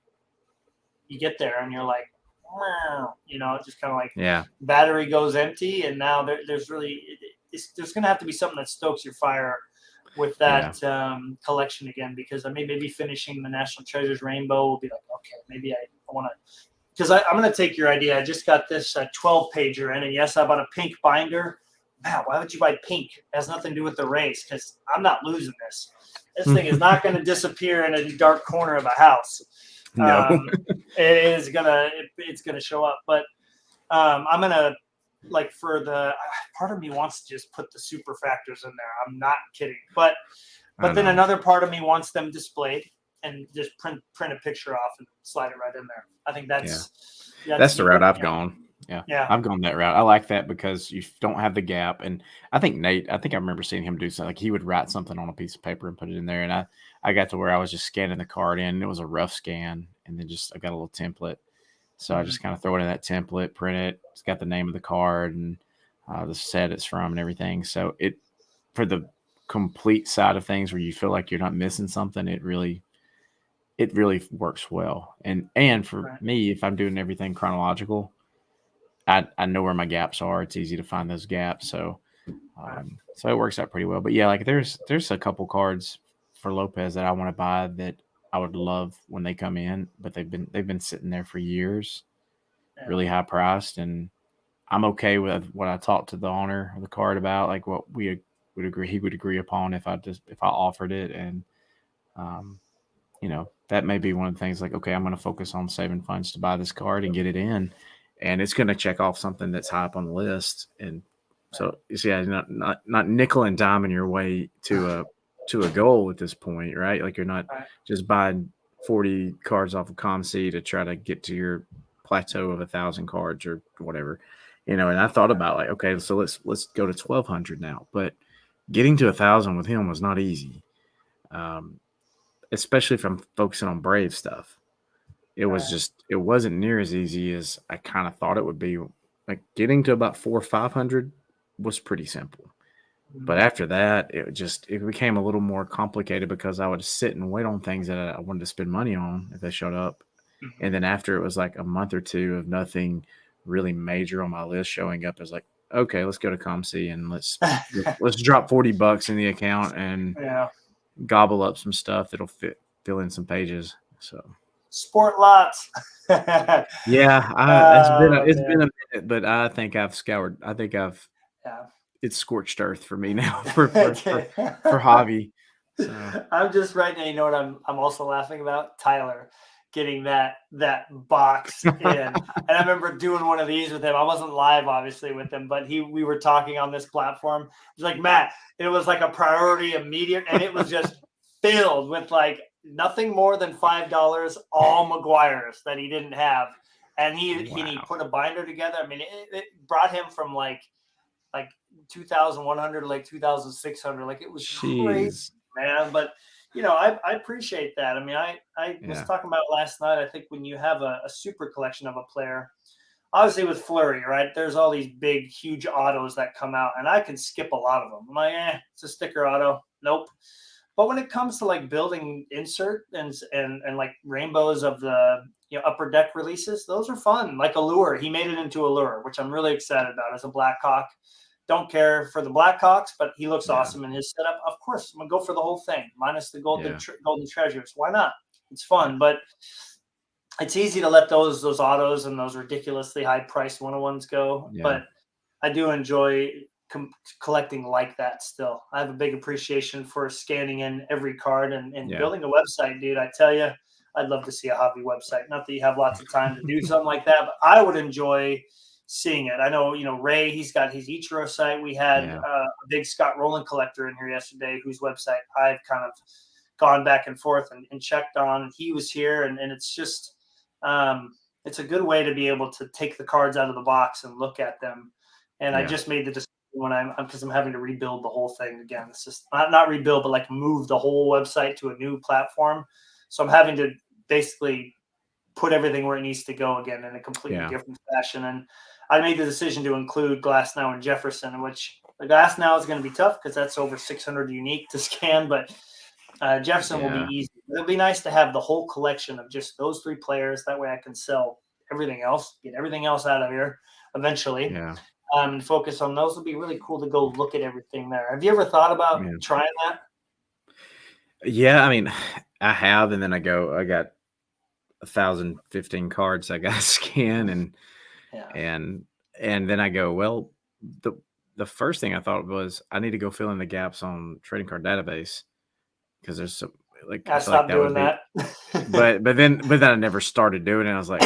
you get there and you're like, wow, just kind of like Yeah. battery goes empty. And now there's really, there's going to have to be something that stokes your fire with Yeah. that collection again, because I mean, maybe finishing the National Treasures Rainbow will be like, okay, maybe I want to, because I'm going to take your idea. I just got this 12 pager in, and yes, I bought a pink binder. Man, why would you buy pink? It has nothing to do with the race, because I'm not losing this. This thing is not going to disappear in a dark corner of a house. No. It's gonna show up. But I'm gonna like for the part of me wants to just put the super factors in there. I'm not kidding. But then another part of me wants them displayed and just print a picture off and slide it right in there. I think that's the route I've gone. Yeah. I've gone that route. I like that because you don't have the gap. And I think I remember seeing him do something like he would write something on a piece of paper and put it in there. And I got to where I was just scanning the card in. And it was a rough scan. And then I got a little template. So I just kind of throw it in that template, print it. It's got the name of the card and the set it's from and everything. So for the complete side of things where you feel like you're not missing something, it really works well. And for me, if I'm doing everything chronological, I know where my gaps are. It's easy to find those gaps. So it works out pretty well. But yeah, like there's a couple cards for Lopez that I want to buy that I would love when they come in, but they've been sitting there for years, really high priced, and I'm okay with what I talked to the owner of the card about, like what he would agree upon if I offered it. And that may be one of the things, like, okay, I'm going to focus on saving funds to buy this card and get it in, and it's going to check off something that's high up on the list. And so, yeah, not nickel and diming your way to a goal at this point, right? Like you're not just buying 40 cards off of ComC to try to get to your plateau of 1,000 cards or whatever, And I thought about like, okay, so let's go to 1,200 now, but getting to 1,000 with him was not easy, especially if I'm focusing on Brave stuff. It wasn't near as easy as I kind of thought it would be. Like getting to about 400 or 500 was pretty simple. But after that, it became a little more complicated because I would sit and wait on things that I wanted to spend money on if they showed up. Mm-hmm. And then after it was like a month or two of nothing really major on my list showing up, as like, okay, let's go to ComC and let's drop $40 in the account and gobble up some stuff that'll fill in some pages. So sport lots. It's been a minute, but I think I've scoured. I think it's scorched earth for me now for Javi. So. I'm just right now. You know what I'm also laughing about? Tyler getting that box in. And I remember doing one of these with him. I wasn't live obviously with him, but we were talking on this platform. He's like, Matt, it was like a priority immediate, and it was just filled with like nothing more than $5, all McGuire's that he didn't have. And he put a binder together. I mean, it brought him from like 2,100 to like 2,600. Like it was crazy, man. But I appreciate that. I mean, I was talking about last night. I think when you have a super collection of a player, obviously with Fleury, right? There's all these big, huge autos that come out, and I can skip a lot of them. I'm like, it's a sticker auto. Nope. But when it comes to like building insert and like rainbows of the upper deck releases, those are fun. Like Allure, he made it into Allure, which I'm really excited about as a Blackhawk. Don't care for the Blackhawks, but he looks awesome in his setup. Of course, I'm gonna go for the whole thing, minus the golden treasures. Why not? It's fun, but it's easy to let those autos and those ridiculously high priced 101s go. Yeah. But I do enjoy collecting like that still. I have a big appreciation for scanning in every card and building a website, dude. I tell you, I'd love to see a hobby website. Not that you have lots of time to do something like that, but I would enjoy seeing it. I know, Ray, he's got his Ichiro site. We had Yeah. a big Scott Rowland collector in here yesterday, whose website I've kind of gone back and forth and checked on. He was here, and it's just, it's a good way to be able to take the cards out of the box and look at them. And I Yeah. just made the decision when because I'm having to rebuild the whole thing again. It's just not rebuild, but like move the whole website to a new platform. So I'm having to basically put everything where it needs to go again in a completely different fashion. And I made the decision to include Glass Now and Jefferson, which the Glass Now is going to be tough because that's over 600 unique to scan, but Jefferson will be easy. It'll be nice to have the whole collection of just those 3 players. That way I can sell everything else, get everything else out of here eventually. Yeah. And focus on those. It'll be really cool to go look at everything there. Have you ever thought about trying that? Yeah, I mean, I have, and then I got 1,015 cards I got to scan, and then I go, well, the first thing I thought was I need to go fill in the gaps on trading card database because there's some like I stopped doing that. but then I never started doing it. I was like,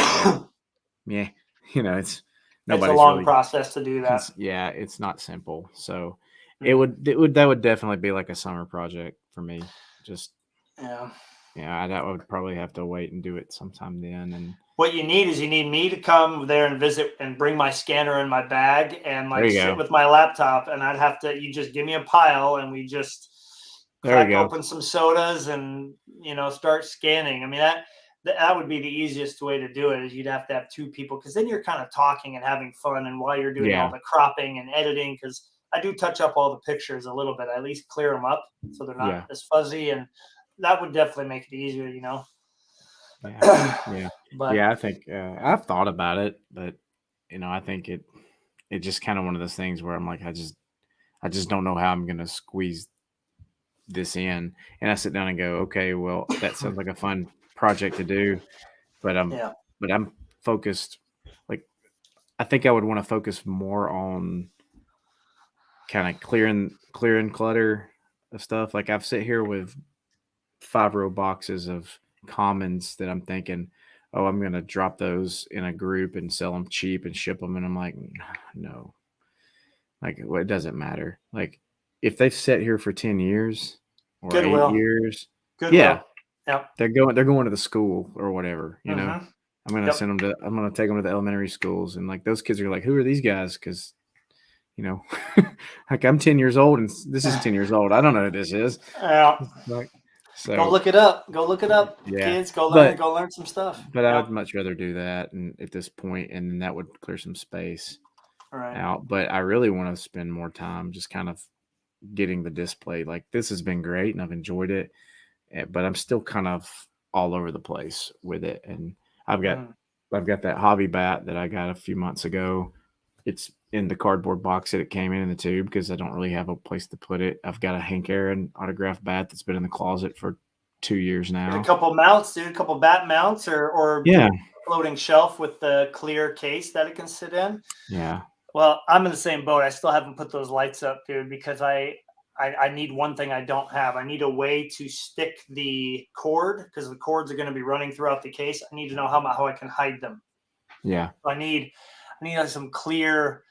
yeah, it's nobody's a long really, process to do that. Yeah, it's not simple. So that would definitely be like a summer project for me. Just I would probably have to wait and do it sometime then. And what you need me to come there and visit and bring my scanner in my bag and sit with my laptop, and I'd have to, you just give me a pile and we just crack open some sodas and start scanning. I mean, that would be the easiest way to do it, is you'd have to have 2 people, because then you're kind of talking and having fun, and while you're doing all the cropping and editing, because I do touch up all the pictures a little bit. I at least clear them up so they're not as fuzzy, and that would definitely make it easier, But I think I've thought about it, but I think it just kind of one of those things where I'm like, I just don't know how I'm gonna squeeze this in. And I sit down and go, okay, well, that sounds like a fun project to do, but I'm focused. Like, I think I would want to focus more on kind of clearing clutter of stuff. Like, I've sit here with 5-row boxes of commons that I'm thinking, oh, I'm gonna drop those in a group and sell them cheap and ship them, and I'm like, no, like, well, it doesn't matter. Like, if they've sat here for 10 years or Goodwill. 8 years, Goodwill. they're going to the school or whatever, I'm going to send them I'm going to take them to the elementary schools, and like, those kids are like, who are these guys? Because like, I'm 10 years old and this is 10 years old. I don't know who this is. Like, so go look it up. Kids, go learn some stuff. But I would much rather do that, and at this point, and then that would clear some space out. But I really want to spend more time just kind of getting the display. Like, this has been great and I've enjoyed it, but I'm still kind of all over the place with it. And I've got that hobby bat that I got a few months ago. It's in the cardboard box that it came in the tube because I don't really have a place to put it. I've got a Hank Aaron autographed bat that's been in the closet for 2 years now. A couple mounts, dude. A couple bat mounts, or floating shelf with the clear case that it can sit in. Yeah. Well, I'm in the same boat. I still haven't put those lights up, dude, because I need one thing I don't have. I need a way to stick the cord, because the cords are going to be running throughout the case. I need to know how I can hide them. Yeah. So I need some clear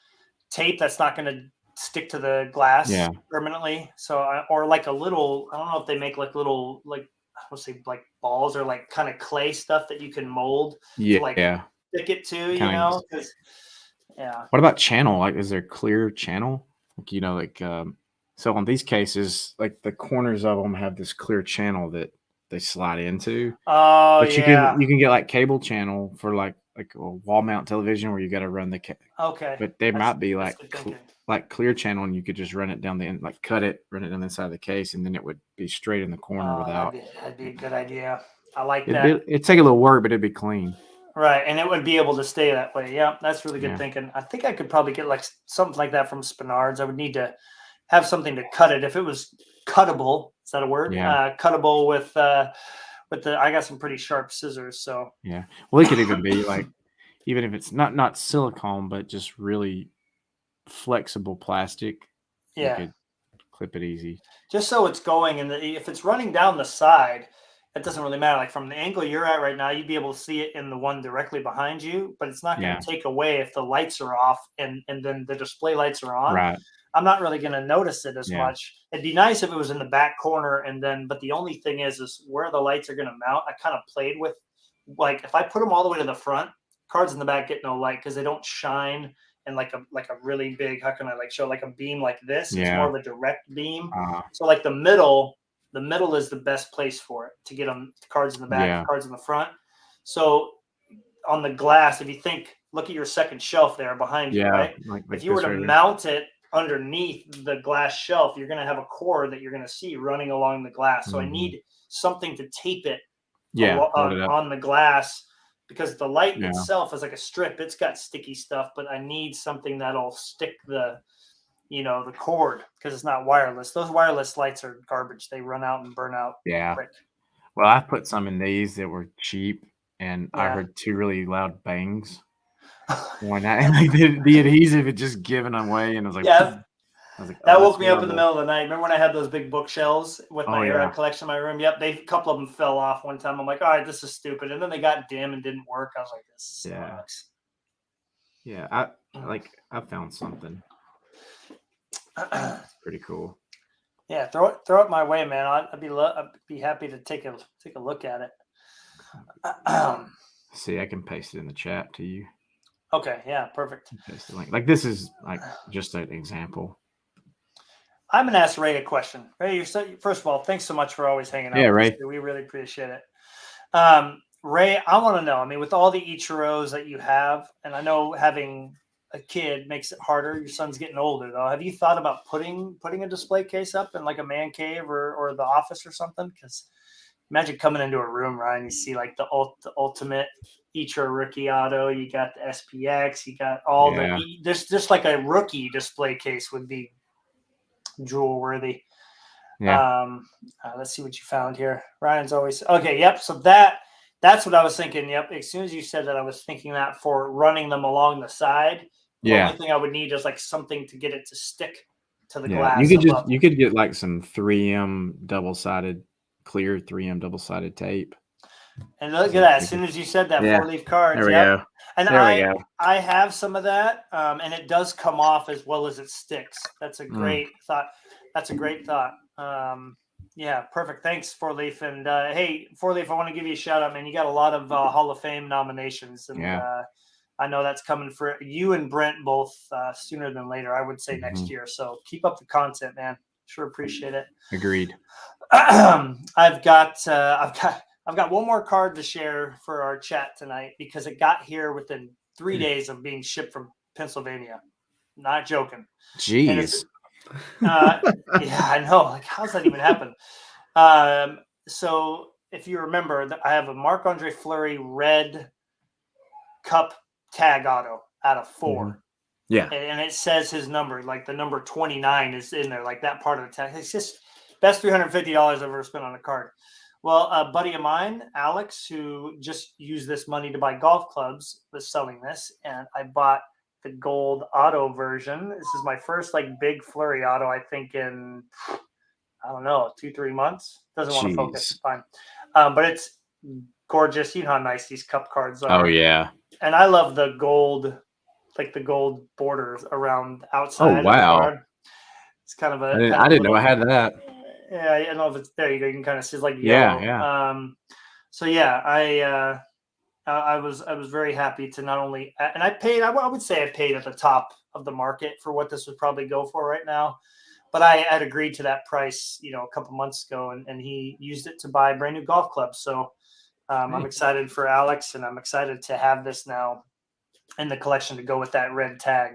tape that's not going to stick to the glass permanently. So or like a little, I don't know if they make like little, like, I would say like balls or like kind of clay stuff that you can mold. Yeah. To, like, stick it to, because What about channel? Like, is there clear channel? Like, so on these cases, like, the corners of them have this clear channel that they slide into. Oh, but you can get like cable channel for like a wall mount television where you got to run the okay. But there might be like clear channel, and you could just run it down the end, like cut it, run it down the inside of the case, and then it would be straight in the corner without. That'd be a good idea. I like that. It'd take a little work, but it'd be clean. Right, and it would be able to stay that way. Yeah, that's really good thinking. I think I could probably get like something like that from Spinards. I would need to have something to cut it. If it was cuttable, is that a word? Yeah. Cuttable with I got some pretty sharp scissors. So yeah, well, it could even be like, even if it's not silicone, but just really flexible plastic. Yeah, you could clip it easy. Just so it's going, and if it's running down the side, it doesn't really matter. Like from the angle you're at right now, you'd be able to see it in the one directly behind you, but it's not going Yeah. to take away if the lights are off and then the display lights are on. Right. I'm not really going to notice it as Yeah. much. It'd be nice if it was in the back corner, but the only thing is where the lights are going to mount. I kind of played with, like, if I put them all the way to the front, cards in the back get no light because they don't shine in like a really big. How can I like show like a beam like this? It's more of a direct beam. So like the middle is the best place for it to get them cards in the back, cards in the front. So on the glass, if you look at your second shelf there behind you, right? Like if you were to mount it underneath the glass shelf, you're going to have a cord that you're going to see running along the glass. So I need something to tape it on the glass because the light itself is like a strip. It's got sticky stuff, but I need something that'll stick the cord because it's not wireless. Those wireless lights are garbage. They run out and burn out. Yeah. Quick. Well, I put some in these that were cheap, and I heard 2 really loud bangs. When the adhesive had just given away, and I was like, that woke me up in the middle of the night. Remember when I had those big bookshelves with my Hangout collection in my room? Yep, a couple of them fell off one time. I'm like, all right, this is stupid, and then they got dim and didn't work. I was like, this sucks. Yeah, I found something. It's pretty cool. Yeah, throw it my way, man. I'd be happy to take a look at it. See, I can paste it in the chat to you. Okay, yeah, perfect. Paste the link. Like this is like just an example. I'm gonna ask Ray a question. Ray, first of all, thanks so much for always hanging out. Yeah, Ray. We really appreciate it. Ray, I want to know. I mean, with all the Ichiros that you have, and I know having a kid makes it harder. Your son's getting older, though. Have you thought about putting a display case up in like a man cave or the office or something? Because imagine coming into a room, Ryan, you see like the ultimate Ichiro rookie auto. You got the SPX. You got all there's just like a rookie display case would be jewel worthy. Yeah. Let's see what you found here. Ryan's always okay. Yep. So that's what I was thinking. Yep. As soon as you said that, I was thinking that for running them along the side. The only thing I would need is like something to get it to stick to the glass. You could get like some 3M clear 3M double-sided tape. And look at that. As soon as you said that, 4-leaf cards. There we go. And I have some of that, and it does come off as well as it sticks. That's a great thought. That's a great thought. Yeah, perfect. Thanks, 4-leaf. And hey, 4-leaf, I want to give you a shout out, man. You got a lot of Hall of Fame nominations, and I know that's coming for you and Brent both sooner than later. I would say next year. So keep up the content, man. Sure appreciate it. Agreed. I've got one more card to share for our chat tonight because it got here within 3 days of being shipped from Pennsylvania. Not joking. Jeez. Yeah, I know. Like, how's that even happen? So if you remember, I have a Marc-Andre Fleury red cup tag auto out of 4. Yeah. And it says his number, like the number 29 is in there, like that part of the tag. It's just best $350 I've ever spent on a card. Well, a buddy of mine, Alex, who just used this money to buy golf clubs, was selling this, and I bought the gold auto version. This is my first like big Fleury auto, I think in, I don't know, 2-3 months. Doesn't want to focus. It's fine. But it's gorgeous. You know how nice these cup cards are. Oh, yeah. And I love the gold, like the gold borders around the outside. Oh, wow. Of the card. It's kind of a. I didn't know I had that. Yeah, I don't know if it's there. You go. You can kind of see it's like yellow. Yeah. So yeah, I was very happy to not only, and I paid. I would say I paid at the top of the market for what this would probably go for right now, but I had agreed to that price, a couple months ago, and he used it to buy brand new golf clubs. So I'm excited for Alex, and I'm excited to have this now in the collection to go with that red tag.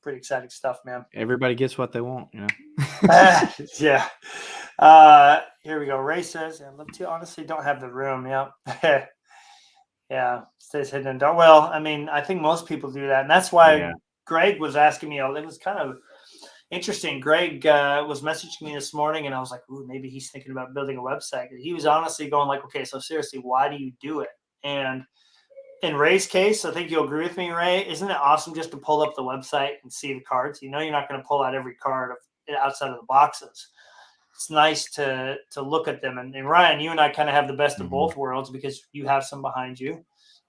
Pretty exciting stuff, man. Everybody gets what they want, Yeah. Here we go. Ray says, I'd love to. Honestly, don't have the room. Yeah. Yeah. Stays hidden in dark. Well, I mean, I think most people do that. And that's why Greg was asking me. It was kind of interesting. Greg was messaging me this morning, and I was like, ooh, maybe he's thinking about building a website. He was honestly going like, okay, so seriously, why do you do it? And in Ray's case, I think you'll agree with me, Ray. Isn't it awesome just to pull up the website and see the cards? You're not going to pull out every card outside of the boxes. it's nice to look at them. And Ryan, you and I kind of have the best of both worlds because you have some behind you.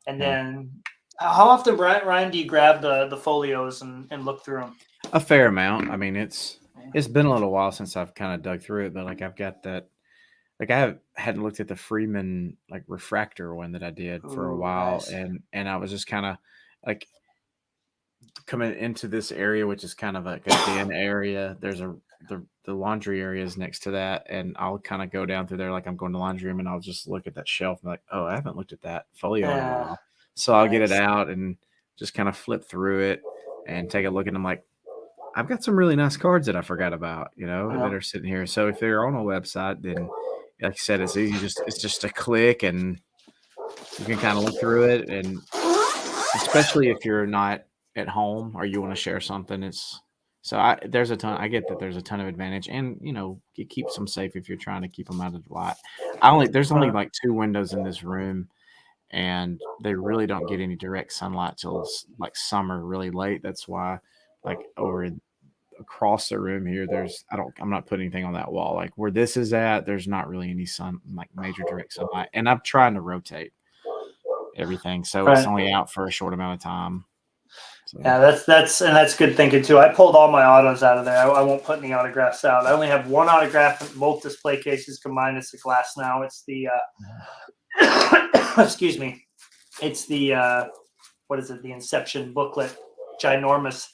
And then how often, Ryan, do you grab the folios and look through them? A fair amount. I mean, it's been a little while since I've kind of dug through it, but like I've got that. Like hadn't looked at the Freeman like refractor one that I did for a while, nice. and I was just kind of like coming into this area, which is kind of like a den area. There's the laundry area is next to that, and I'll kind of go down through there like I'm going to the laundry room, and I'll just look at that shelf and like, oh, I haven't looked at that folio in a while, so I'll get it out and just kind of flip through it and take a look, and I'm like, I've got some really nice cards that I forgot about, that are sitting here. So if they're on a website, then like I said, it's easy. It's just a click, and you can kind of look through it. And especially if you're not at home or you want to share something, there's a ton. I get that there's a ton of advantage, and it keeps them safe if you're trying to keep them out of the light. There's only like 2 windows in this room, and they really don't get any direct sunlight till like summer, really late. That's why, like across the room here, I'm not putting anything on that wall. Like where this is at, there's not really any sun, like major direct sunlight. And I'm trying to rotate everything, so it's only out for a short amount of time. So. Yeah, that's good thinking too. I pulled all my autos out of there. I won't put any autographs out. I only have 1 autograph in both display cases combined. It's the glass now. It's the excuse me. It's the what is it? The Inception booklet, ginormous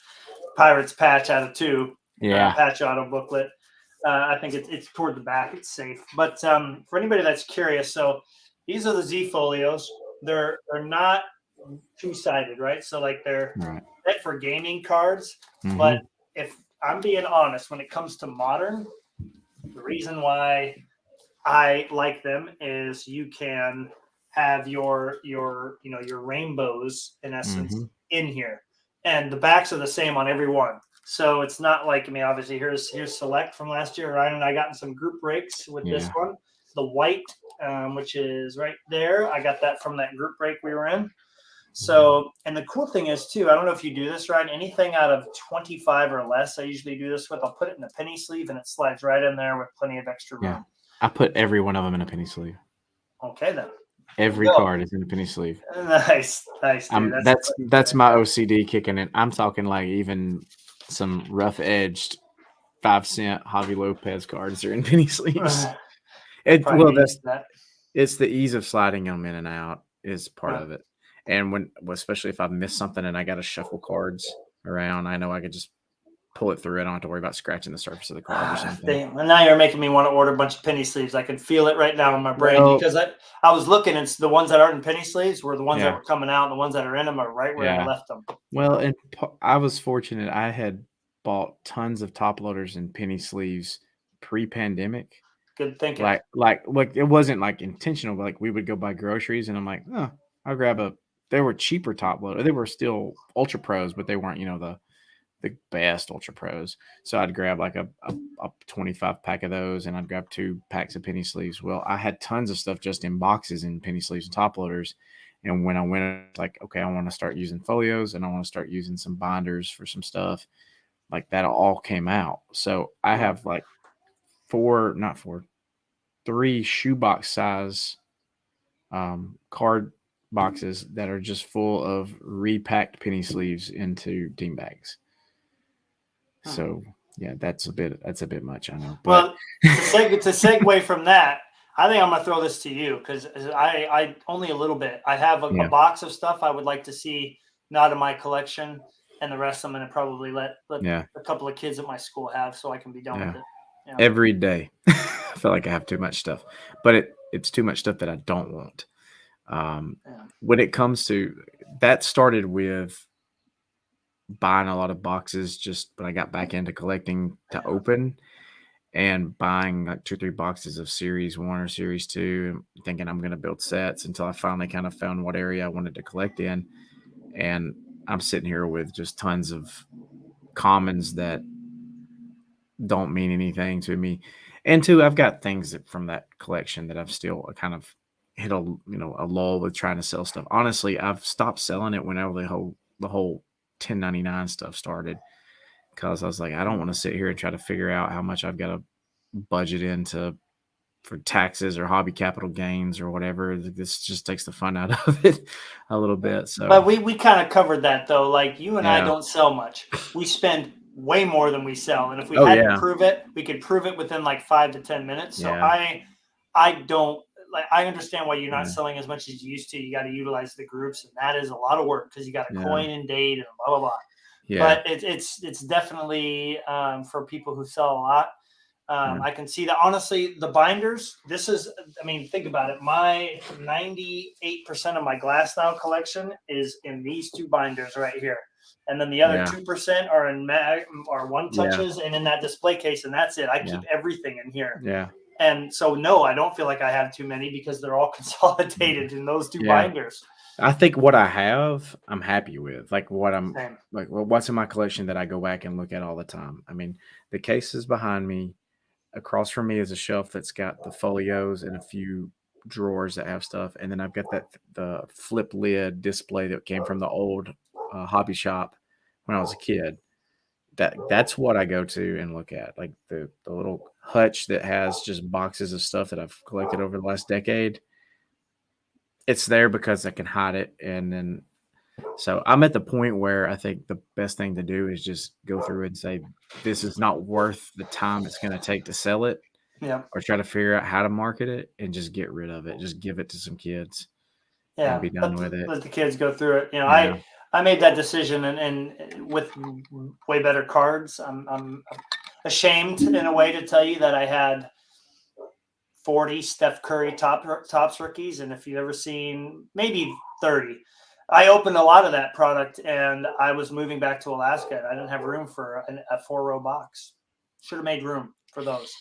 Pirates patch out of 2. Patch auto booklet. I think it's toward the back. It's safe. But for anybody that's curious, so these are the Z folios. They're not 2-sided, right? So like they're meant for gaming cards. But if I'm being honest, when it comes to modern, the reason why I like them is you can have your rainbows in essence in here. And the backs are the same on every one. So it's not like, obviously here's Select from last year. Ryan and I got in some group breaks with this one. The white, which is right there. I got that from that group break we were in. So, and the cool thing is too, I don't know if you do this, Ryan, anything out of 25 or less, I usually do this with. I'll put it in a penny sleeve and it slides right in there with plenty of extra room. Yeah. I put every one of them in a penny sleeve. Okay, then. Every card is in a penny sleeve. Nice. That's my OCD kicking in. I'm talking like even some rough-edged 5-cent Javi Lopez cards are in penny sleeves. It's the ease of sliding them in and out is part of it. And especially if I miss something and I got to shuffle cards around, I know I could just pull it through. I don't have to worry about scratching the surface of the card or something. Well, now you're making me want to order a bunch of penny sleeves. I can feel it right now in my brain because I was looking, and the ones that aren't in penny sleeves were the ones that were coming out, and the ones that are in them are right where I left them. Well, and I was fortunate. I had bought tons of top loaders in penny sleeves pre-pandemic. Good thinking. Like it wasn't like intentional, but like we would go buy groceries, and I'm like, oh, I'll grab they were cheaper top loader. They were still Ultra Pros, but they weren't, the best Ultra Pros. So I'd grab like a 25 pack of those, and I'd grab 2 packs of penny sleeves. Well, I had tons of stuff just in boxes in penny sleeves and top loaders. And when I went, like, okay, I want to start using folios and I want to start using some binders for some stuff, like that all came out. So I have like 3 shoebox size card boxes that are just full of repacked penny sleeves into team bags. So yeah, that's a bit much, I know. But to segue from that, I think I'm gonna throw this to you because I only a little bit. I have a box of stuff I would like to see not in my collection, and the rest I'm gonna probably let a couple of kids at my school have so I can be done with it. Every day. I feel like I have too much stuff, but it's too much stuff that I don't want. When it comes to that, started with buying a lot of boxes just when I got back into collecting to open, and buying like 2 or 3 boxes of Series 1 or Series 2, thinking I'm going to build sets until I finally kind of found what area I wanted to collect in. And I'm sitting here with just tons of commons that don't mean anything to me. And 2, I've got things from that collection that I've still kind of hit a lull with trying to sell stuff. Honestly, I've stopped selling it whenever the whole 1099 stuff started, because I was like, I don't want to sit here and try to figure out how much I've got to budget into for taxes or hobby capital gains or whatever. This just takes the fun out of it a little bit. But So we kind of covered that though. Like you and I yeah. don't sell much. We spend way more than we sell, and if we Oh had to yeah. prove it, we could prove it within like 5 to 10 minutes. So Yeah. I don't like. I understand why you're not Yeah. selling as much as you used to. You got to utilize the groups, and that is a lot of work because you got to Yeah. coin and date and blah blah blah. Yeah. But it's definitely for people who sell a lot. Yeah. I can see that. Honestly, the binders, this is, I mean, think about it. My 98% of my glass style collection is in these two binders right here. And then the other Yeah. 2% are in one Yeah. touches and in that display case. And that's it. I Yeah. keep everything in here. Yeah. And so, no, I don't feel like I have too many because they're all consolidated in those two Yeah. binders. I think what I have, I'm happy with. Like what I'm Same. like what's in my collection that I go back and look at all the time. I mean, the cases behind me, across from me is a shelf that's got the folios and a few drawers that have stuff, and then I've got the flip lid display that came from the old hobby shop when I was a kid. That's what I go to and look at, like the little hutch that has just boxes of stuff that I've collected over the last decade. It's there because I can hide it, and then so I'm at the point where I think the best thing to do is just go through and say, this is not worth the time it's going to take to sell it Yeah. or try to figure out how to market it and just get rid of it. Just give it to some kids and Yeah. be done with it. Let the kids go through it. You know, Yeah. I made that decision and with way better cards. I'm ashamed in a way to tell you that I had 40 Steph Curry tops rookies, and if you've ever seen maybe 30, I opened a lot of that product, and I was moving back to Alaska, and I didn't have room for a 4-row box. Should have made room for those.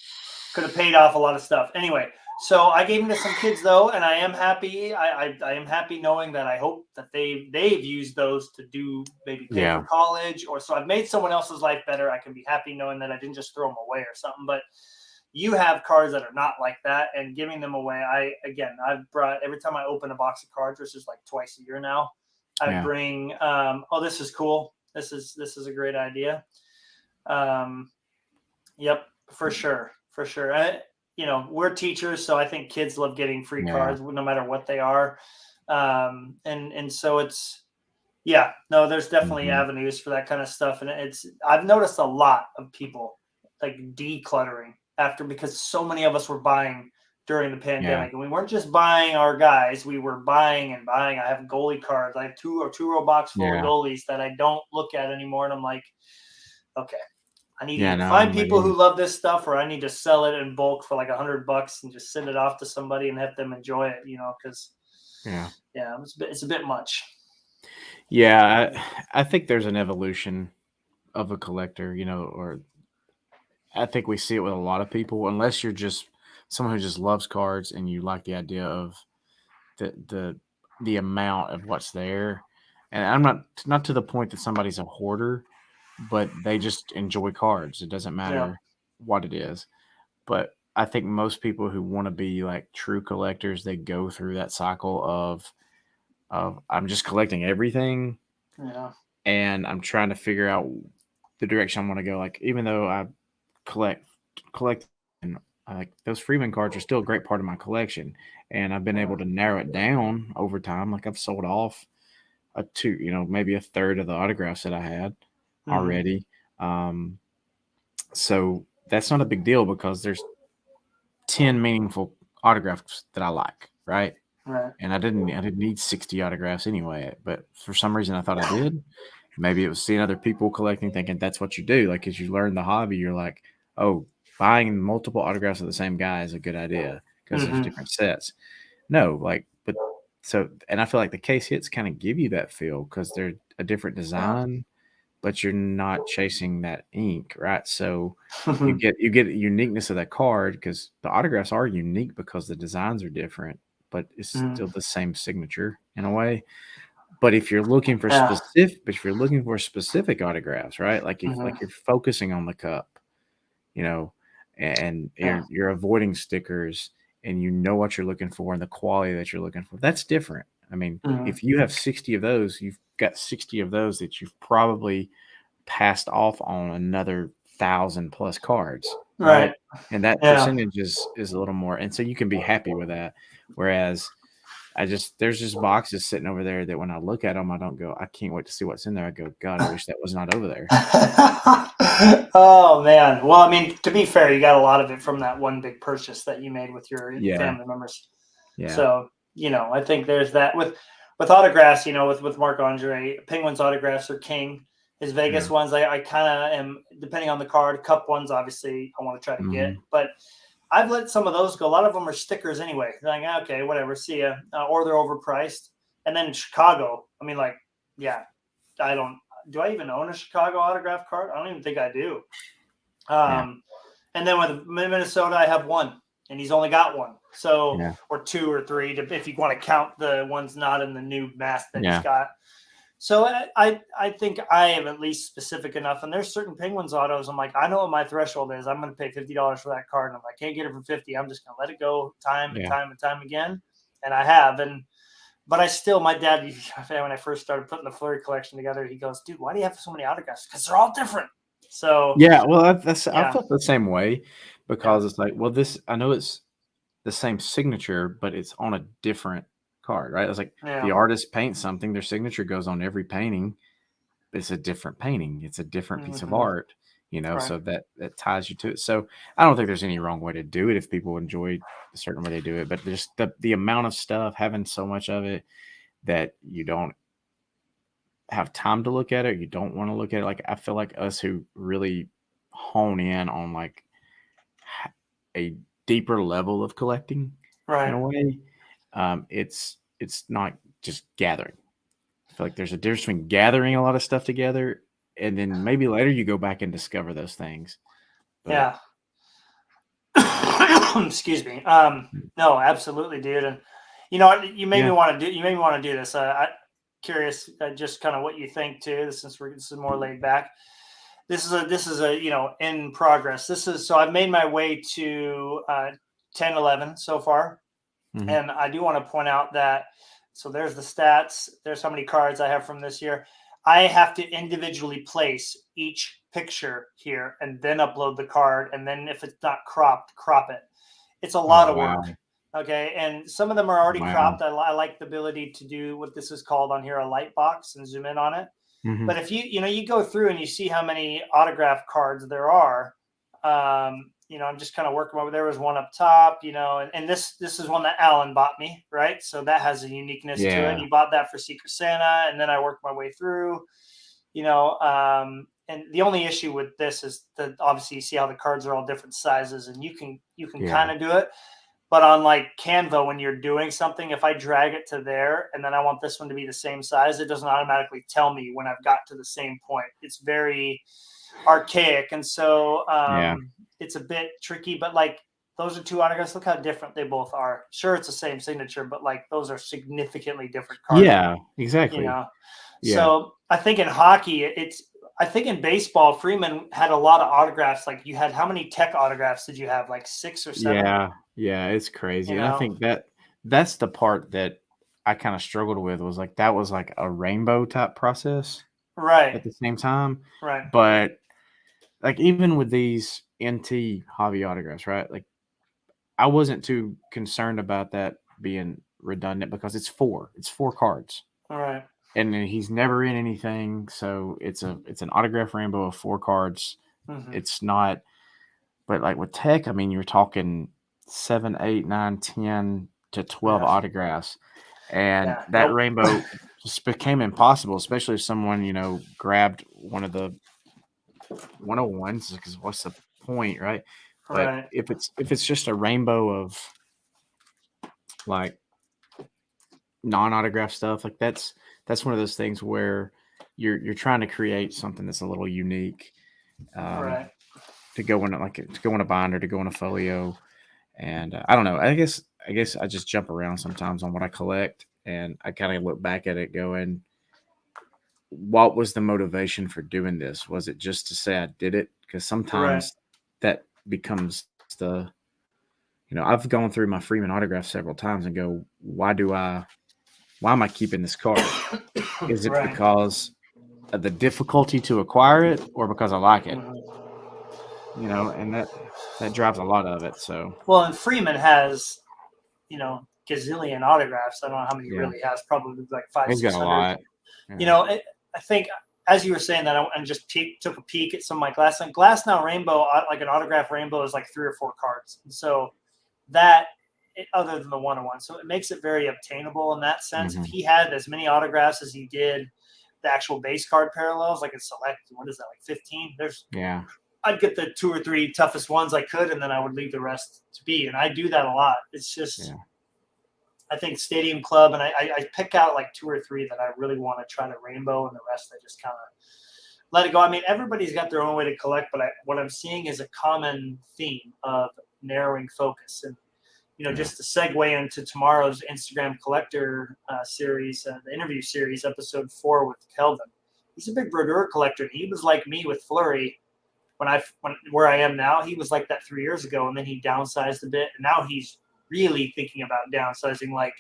Could have paid off a lot of stuff. Anyway, so I gave them to some kids though, and I am happy. I am happy knowing that I hope that they've used those to do maybe pay for college, or so I've made someone else's life better. I can be happy knowing that I didn't just throw them away or something. But you have cards that are not like that, and giving them away. I've brought every time I open a box of cards, which is like twice a year now. I bring. This is cool. This is a great idea. Yep, for sure. We're teachers, so I think kids love getting free cards no matter what they are. And so it's, there's definitely avenues for that kind of stuff. And I've noticed a lot of people like decluttering because so many of us were buying during the pandemic, and we weren't just buying our guys, we were buying and buying. I have goalie cards. I have two-row box full of goalies that I don't look at anymore. And I'm like, okay, I need to find people who love this stuff, or I need to sell it in bulk for like $100 and just send it off to somebody and have them enjoy it, because it's a bit much. Yeah, I think there's an evolution of a collector, or I think we see it with a lot of people, unless you're just someone who just loves cards and you like the idea of the amount of what's there. And I'm not to the point that somebody's a hoarder, but they just enjoy cards. It doesn't matter what it is. But I think most people who want to be like true collectors, they go through that cycle of I'm just collecting everything. Yeah. And I'm trying to figure out the direction I want to go. Like, even though I collect and like those Freeman cards are still a great part of my collection. And I've been able to narrow it down over time. Like, I've sold off maybe a third of the autographs that I had already. So that's not a big deal because there's 10 meaningful autographs that I like, right? Right. And I didn't need 60 autographs anyway, but for some reason I thought I did. Maybe it was seeing other people collecting, thinking that's what you do. Like, as you learn the hobby, you're like, oh, buying multiple autographs of the same guy is a good idea because there's different sets. No, and I feel like the case hits kind of give you that feel because they're a different design, but you're not chasing that ink, right? So you get a uniqueness of that card because the autographs are unique because the designs are different, but it's still the same signature in a way. But if you're looking for specific autographs, right? Like you're focusing on the cup, and you're avoiding stickers, and you know what you're looking for and the quality that you're looking for. That's different. I mean, if you have 60 of those, you've got 60 of those that you've probably passed off on another 1,000+ cards. right? Right. And that Yeah. percentage is a little more, and so you can be happy with that. Whereas there's just boxes sitting over there that when I look at them, I don't go, I can't wait to see what's in there. I go, God, I wish that was not over there. Oh man. Well, I mean, to be fair, you got a lot of it from that one big purchase that you made with your Yeah, family members. yeah, So, I think there's that with autographs, with Marc Andre, Penguins autographs are king. His Vegas yeah. ones, I kind of am depending on the card. Cup ones, obviously, I want to try to get, Hmm. but I've let some of those go. A lot of them are stickers anyway. They're like, okay, whatever, see ya, or they're overpriced. And then in Chicago, I mean, like, yeah, I don't. Do I even own a Chicago autograph card? I don't even think I do. Yeah, And then with Minnesota, I have one, and he's only got one. So, yeah, or two or three, if you want to count the ones not in the new mask that he's yeah, got. So I think I am at least specific enough. And there's certain Penguins autos. I'm like, I know what my threshold is. I'm going to pay $50 for that card. And if I can't get it for 50, I'm just going to let it go time and yeah. time and time again. And I have. But I still, my dad, when I first started putting the Fleury collection together, he goes, dude, why do you have so many autographs? Because they're all different. So, Yeah, well, I yeah, felt the same way yeah, because it's like, well, this I know it's the same signature, but it's on a different card, right? It's like the yeah. artist paints something, their signature goes on every painting. It's a different painting. It's a different piece of Mm-hmm. art, Right. so that ties you to it. So I don't think there's any wrong way to do it if people enjoy a certain way they do it, but just the amount of stuff, having so much of it that you don't have time to look at it, you don't want to look at it. Like I feel like us who really hone in on like a deeper level of collecting in a Right. way, it's not just gathering. I feel like there's a difference between gathering a lot of stuff together and then maybe later you go back and discover those things. But Yeah. Excuse me. No, absolutely, dude. And you made me yeah, want to do. You made me want to do this. I curious, just kind of what you think too. Since this is more laid back. This is a in progress. So I've made my way to 10, 11 so far, mhm, and I do want to point out that. So there's the stats. There's how many cards I have from this year. I have to individually place each picture here and then upload the card. And then if it's not cropped, crop it. It's a lot oh of work. wow, Okay. And some of them are already wow, cropped. I like the ability to do what this is called on here, a light box, and zoom in on it. mhm, But if you go through and you see how many autograph cards there are, I'm just kind of working over. There was one up top, and this is one that Alan bought me, right? So that has a uniqueness to it. yeah, He bought that for Secret Santa, and then I worked my way through, and the only issue with this is that obviously you see how the cards are all different sizes, and you can yeah, kind of do it. But on like Canva, when you're doing something, if I drag it to there and then I want this one to be the same size, it doesn't automatically tell me when I've got to the same point. It's very archaic. And so yeah, it's a bit tricky, but like those are two autographs. Look how different they both are. Sure, it's the same signature, but like those are significantly different cards, yeah, you exactly, know? yeah, So I think in hockey, I think in baseball, Freeman had a lot of autographs. Like you had, how many Tech autographs did you have? Like 6 or 7, yeah, yeah. It's crazy, you and I know? think that's the part that I kind of struggled with was like that was like a rainbow type process Right. at the same time, Right. but like even with these NT hobby autographs, right? Like I wasn't too concerned about that being redundant because it's four cards. All right. And then he's never in anything, so it's an autograph rainbow of four cards. Mm-hmm. It's not but like with tech, I mean you're talking 7, 8, 9, 10 to 12 Yeah. autographs. And Yeah. that Nope. rainbow just became impossible, especially if someone, grabbed one of the 101s because what's the point, right? But Right. if it's just a rainbow of like non-autograph stuff, like that's one of those things where you're trying to create something that's a little unique um, Right. to go in a binder, to go in a folio, and I don't know. I guess I just jump around sometimes on what I collect, and I kind of look back at it going, what was the motivation for doing this? Was it just to say I did it? Because Right. sometimes that becomes the I've gone through my Freeman autograph several times and go, why am I keeping this card? Is it Right. because of the difficulty to acquire it or because I like it? Mhm. and that drives a lot of it. So Well, and Freeman has, gazillion autographs. I don't know how many he yeah, really has. Probably like five, he's got six a hundred. lot. Yeah. I think as you were saying that, I just took a peek at some of my Glass. And Glass Now Rainbow, like an autograph rainbow, is like 3 or 4 cards. And so that, other than the 101, so it makes it very obtainable in that sense. If Mm-hmm. he had as many autographs as he did the actual base card parallels, like in Select, what is that, like 15? Yeah. I'd get the 2 or 3 toughest ones I could, and then I would leave the rest to be. And I do that a lot. It's just, I think Stadium Club, and I pick out like 2 or 3 that I really want to try to rainbow, and the rest I just kind of let it go. I mean, everybody's got their own way to collect, but what I'm seeing is a common theme of narrowing focus. And, just to segue into tomorrow's Instagram collector series, the interview series, episode 4 with Kelvin. He's a big brodeur collector. And he was like me with Fleury where I am now. He was like that 3 years ago, and then he downsized a bit, and now he's really thinking about downsizing. Like,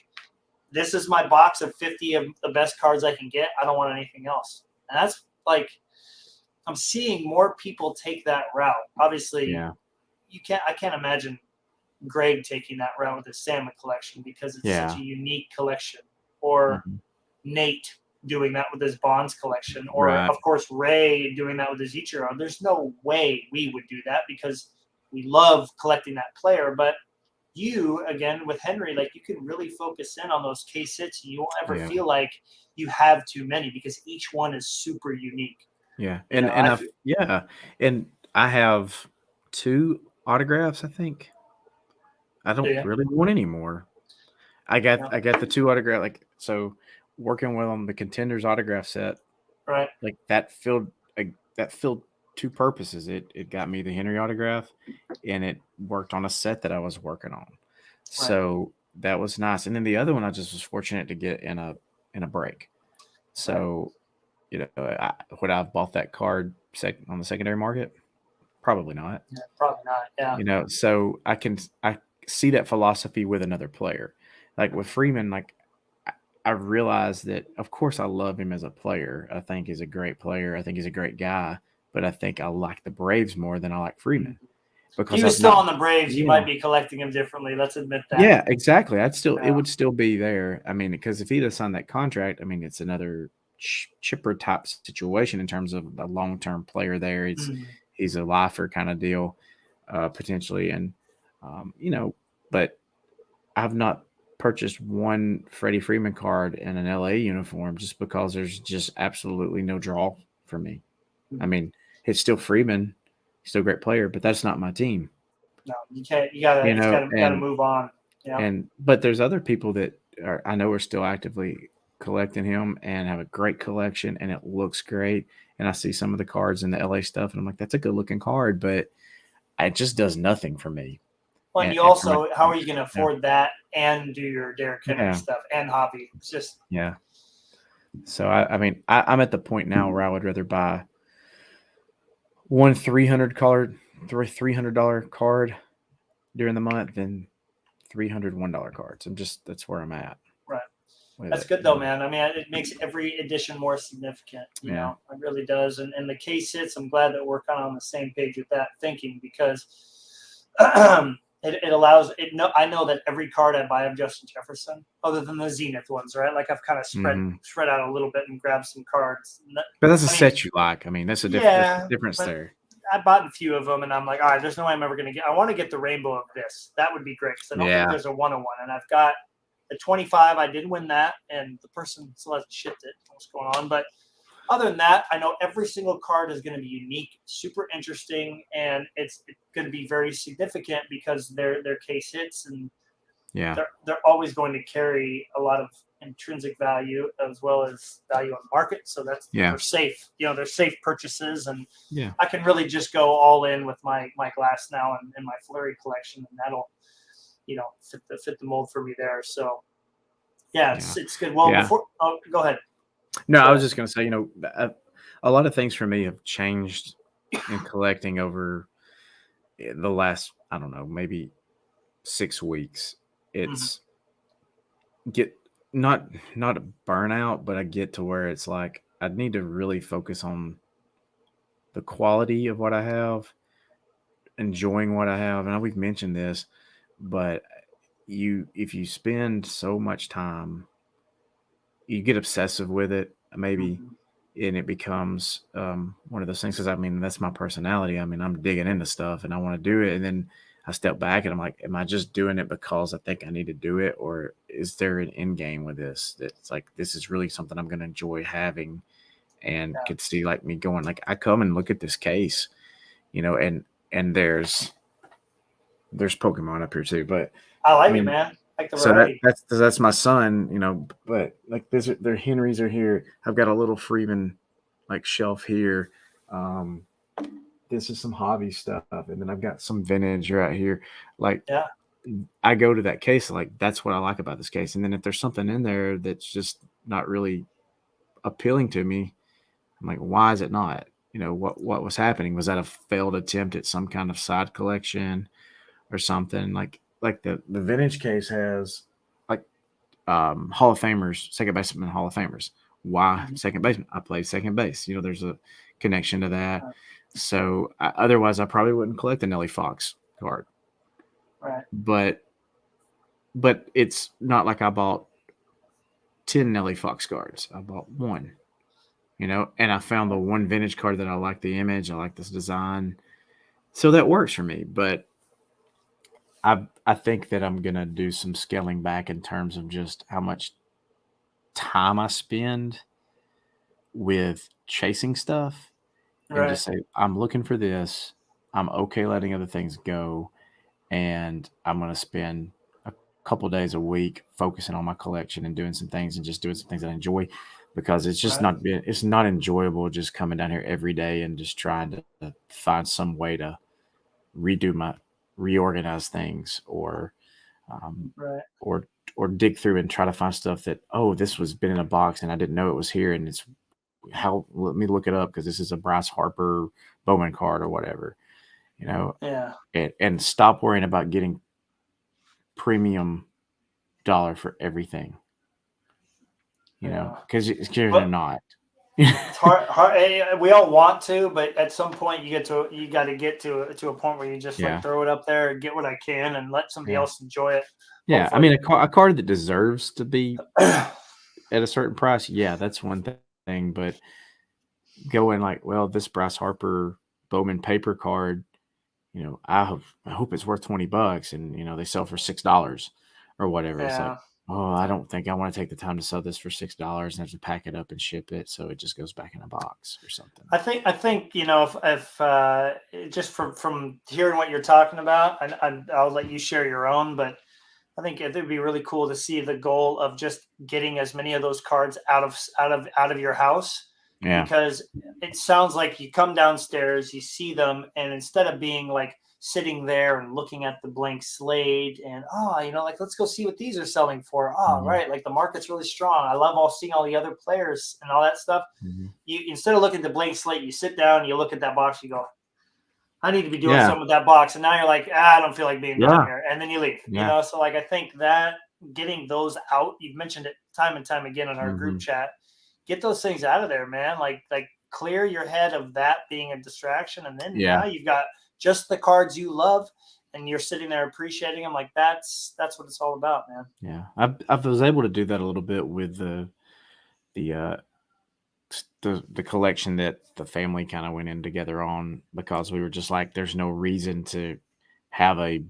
this is my box of 50 of the best cards I can get. I don't want anything else. And that's like, I'm seeing more people take that route. Obviously, I can't imagine Greg taking that route with his Salmon collection because it's such a unique collection, or Nate doing that with his Bonds collection, or of course Ray doing that with his Ichiro. There's no way we would do that because we love collecting that player. But you, again, with Henry, like, you can really focus in on those case hits. You won't ever feel like you have too many because each one is super unique. Yeah. And I have 2 autographs, I think. I don't really want any more. I got the 2 autograph, like, so working with them, the Contenders autograph set, right? Like that filled 2 purposes. It got me the Henry autograph, and it worked on a set that I was working on. So that was nice. And then the other one, I just was fortunate to get in a break. So, would I've bought that card on the secondary market? Probably not. Yeah, probably not. Yeah. So I see that philosophy with another player. Like with Freeman, like I realized that, of course, I love him as a player. I think he's a great player. I think he's a great guy. But I think I like the Braves more than I like Freeman. Because he was still on the Braves. You might be collecting him differently. Let's admit that. Yeah, exactly. It would still be there. I mean, because if he'd have signed that contract, I mean, it's another chipper type situation in terms of a long-term player there. He's a lifer kind of deal, potentially. And, but I've not purchased one Freddie Freeman card in an LA uniform just because there's just absolutely no draw for me. I mean, it's still Freeman, he's still a great player, but that's not my team. No, you can't. You gotta move on. Yeah. But there's other people that I know are still actively collecting him and have a great collection, and it looks great. And I see some of the cards in the LA stuff, and I'm like, that's a good looking card, but it just does nothing for me. Well, and you also, how are you going to afford that and do your Derrick Henry stuff and hobby? It's just So I mean, I'm at the point now where I would rather buy one $300 card during the month than $301 cards. That's where I'm at. Right. That's good though, man. I mean, it makes every edition more significant. You know, it really does. And the case hits, I'm glad that we're kind of on the same page with that thinking, because it allows it. No, I know that every card I buy of Justin Jefferson, other than the Zenith ones, right? Like, I've kind of spread out a little bit and grabbed some cards. But that's a set you like. I mean, that's a difference there. I bought a few of them, and I'm like, all right, there's no way I'm ever going to get. I want to get the rainbow of this. That would be great, because I don't think there's a 101, and I've got the 25. I did win that, and the person still hasn't shipped it. What's going on? But other than that, I know every single card is going to be unique, super interesting, and it's going to be very significant because they're case hits, and they're always going to carry a lot of intrinsic value as well as value on the market. So they're safe. They're safe purchases, and I can really just go all in with my Glass Now and my Fleury collection, and that'll fit the mold for me there. So it's good. Well, go ahead. No, I was just going to say, a lot of things for me have changed in collecting over the last, I don't know, maybe 6 weeks. It's not a burnout, but I get to where it's like I need to really focus on the quality of what I have enjoying what I have, and we've mentioned this, but if you spend so much time, you get obsessive with it, maybe, Mhm. and it becomes one of those things. Because I mean, that's my personality. I mean, I'm digging into stuff, and I want to do it, and then I step back, and I'm like, am I just doing it because I think I need to do it, or is there an end game with this? That's like this is really something I'm going to enjoy having, and Yeah. could see like me going. Like I come and look at this case, and there's Pokemon up here too, but I I like it, mean, man. I like the so variety. that's my son, but like their Henrys are here. I've got a little Freeman like shelf here. Um, this is some hobby stuff, and then I've got some vintage right here. Like Yeah. I go to that case, like that's what I like about this case. And then if there's something in there that's just not really appealing to me, I'm like, why is it not? What was happening? Was that a failed attempt at some kind of side collection or something? Like the vintage case has like Hall of Famers, second baseman Hall of Famers. Why Mhm. second baseman? I played second base. There's a connection to that. Right. So otherwise, I probably wouldn't collect a Nelly Fox card. Right. But it's not like I bought 10 Nelly Fox cards. I bought one. And I found the one vintage card that I like the image, I like this design, so that works for me. But I think that I'm gonna do some scaling back in terms of just how much time I spend with chasing stuff, and Right. just say, I'm looking for this. I'm okay letting other things go. And I'm going to spend a couple days a week focusing on my collection and doing some things and just doing some things that I enjoy, because Right. it's not enjoyable just coming down here every day and just trying to find some way to redo my reorganize things, um, Right. or dig through and try to find stuff that, oh, this was been in a box and I didn't know it was here, and it's how let me look it up because this is a Bryce Harper Bowman card or whatever, you know, Yeah. and stop worrying about getting premium dollar for everything, Yeah. because you're But not. it's hard. We all want to, but at some point you got to get to a point where you just like Yeah, throw it up there, get what I can, and let somebody yeah, else enjoy it. yeah. I Hopefully. mean, a card that deserves to be at a certain price, yeah, that's one thing. But going like, well, this Bryce Harper Bowman paper card, I hope it's worth $20, and they sell for $6 or whatever. It's like, Yeah. oh, I don't think I want to take the time to sell this for $6 and have to pack it up and ship it, so it just goes back in a box or something. I think if just from hearing what you're talking about, and I'll let you share your own, but I think it would be really cool to see the goal of just getting as many of those cards out of your house, Yeah. because it sounds like you come downstairs, you see them, and instead of being like sitting there and looking at the blank slate and like let's go see what these are selling for. Oh, Mhm. right, like the market's really strong. I love seeing all the other players and all that stuff. Mhm. You instead of looking at the blank slate, you sit down, you look at that box, you go, I need to be doing Yeah. something with that box. And now you're like, I don't feel like being down Yeah. here. And then you leave, Yeah. So like, I think that getting those out, you've mentioned it time and time again in our group Mhm. chat, get those things out of there, man. Like clear your head of that being a distraction. And then now Yeah. you've got just the cards you love and you're sitting there appreciating them. Like that's what it's all about, man. Yeah. I was able to do that a little bit with the the collection that the family kind of went in together on, because we were just like, there's no reason to have a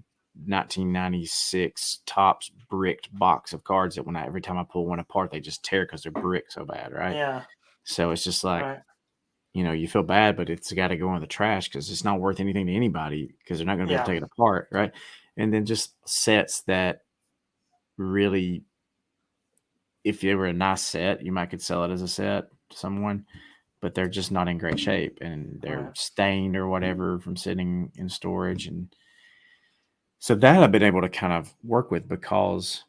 1996 Topps bricked box of cards that every time I pull one apart, they just tear because they're brick so bad, right? Yeah. So it's just like, Right. you feel bad, but it's got to go in the trash because it's not worth anything to anybody because they're not going to be able to Yeah. take it apart, right? And then just sets that really, if they were a nice set, you might could sell it as a set to someone, but they're just not in great shape and they're Right. stained or whatever from sitting in storage. And so that I've been able to kind of work with, because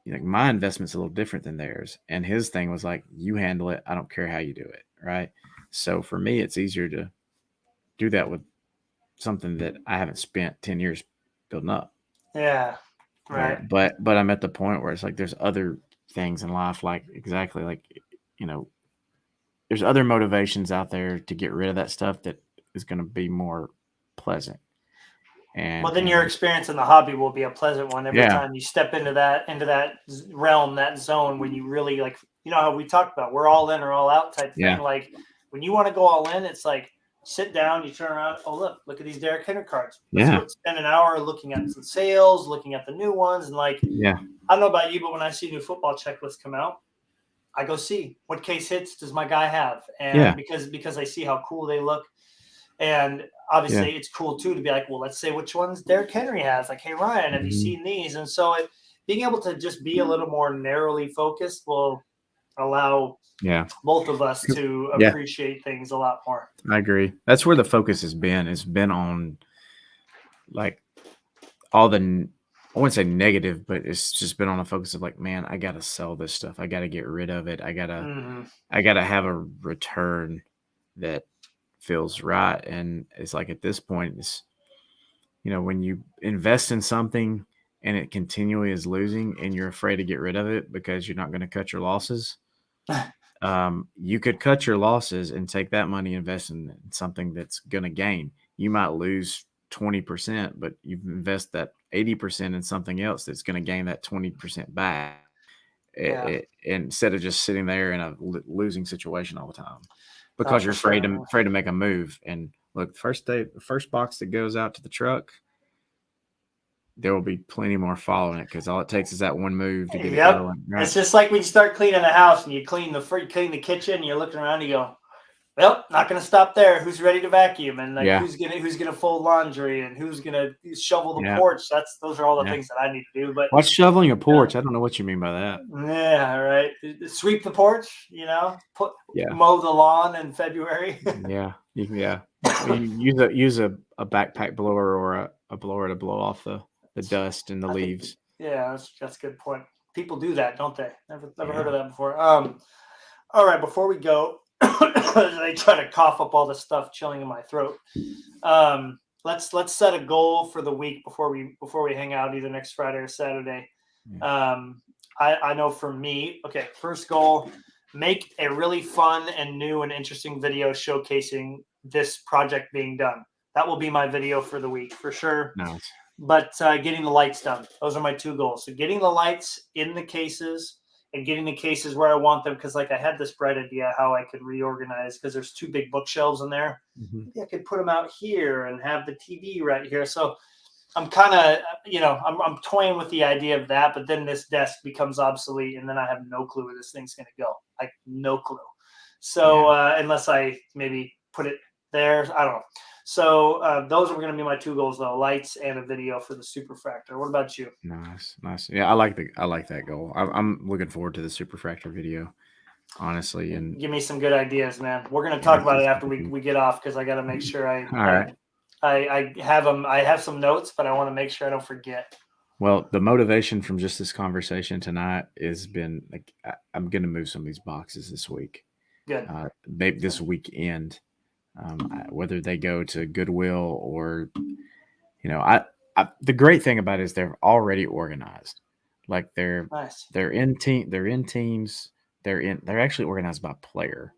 my investment's a little different than theirs. And his thing was like, you handle it. I don't care how you do it. Right. So for me, it's easier to do that with something that I haven't spent 10 years building up. Yeah. Right. Right. But I'm at the point where it's like, there's other things in life, like exactly like, you know, there's other motivations out there to get rid of that stuff that is going to be more pleasant. And well, then your experience in the hobby will be a pleasant one every yeah, time you step into that realm, that zone when you really like. You know how we talked about we're all in or all out type yeah, thing. Like when you want to go all in, it's like sit down, you turn around. Oh look at these Derrick Henry cards. Let's yeah, go spend an hour looking at some sales, looking at the new ones, and like yeah, I don't know about you, but when I see new football checklists come out, I go see what case hits does my guy have, and yeah, because I see how cool they look, and yeah. obviously it's cool too to be like, well, let's say which ones Derrick Henry has. Like, hey Ryan, have you Mhm. seen these? And so being able to just be a little more narrowly focused will allow Yeah. both of us to Yeah, appreciate things a lot more. I agree. That's where the focus has been. It's been on like all I wouldn't say negative, but it's just been on a focus of like, man, I gotta sell this stuff. I gotta get rid of it. Mm-hmm. I gotta have a return that feels right. And it's like at this point, it's when you invest in something and it continually is losing and you're afraid to get rid of it because you're not going to cut your losses. You could cut your losses and take that money, invest in something that's going to gain. You might lose 20%, but you invest that 80% in something else that's going to gain that 20% back. Yeah. Instead of just sitting there in a losing situation all the time Oh, because you're for sure. afraid to make a move. And look, the first box that goes out to the truck, there will be plenty more following it because all it takes is that one move to get it Yep. going. Right? It's just like when you start cleaning the house and you clean the kitchen, and you're looking around, and you go, well, not going to stop there. Who's ready to vacuum, and like Yeah, who's gonna fold laundry, and who's gonna shovel the yeah, porch? Those are all the yeah. things that I need to do. But What's shoveling a porch? I don't know what you mean by that. yeah, right. Sweep the porch, Yeah, mow the lawn in February. yeah, yeah. Well, you use a backpack blower or a blower to blow off the dust and the I think, leaves. yeah, that's a good point. People do that, don't they? Never heard Yeah. of that before. All right, before we go, I try to cough up all the stuff chilling in my throat. Let's set a goal for the week before we hang out either next Friday or Saturday. Yeah. I know for me, okay, first goal, make a really fun and new and interesting video showcasing this project being done. That will be my video for the week for sure. Nice. But getting the lights done, those are my two goals. So getting the lights in the cases and getting the cases where I want them, because like I had this bright idea how I could reorganize, because there's two big bookshelves in there. Mhm. Maybe I could put them out here and have the TV right here. So I'm kind of, I'm toying with the idea of that, but then this desk becomes obsolete, and then I have no clue where this thing's going to go. Like no clue. So unless I maybe put it there, I don't know. So those are going to be my two goals, though: lights and a video for the Superfractor. What about you? Nice. Yeah, I like that goal. I'm looking forward to the Superfractor video, honestly. And Give me some good ideas, man. We're going to yeah, talk about it after we get off, because I got to make sure all right. I have them. I have some notes, but I want to make sure I don't forget. Well, the motivation from just this conversation tonight has been like I'm going to move some of these boxes this week, Good. maybe this weekend, whether they go to Goodwill or the great thing about it is they're already organized, like Nice. they're in teams, they're actually organized by player,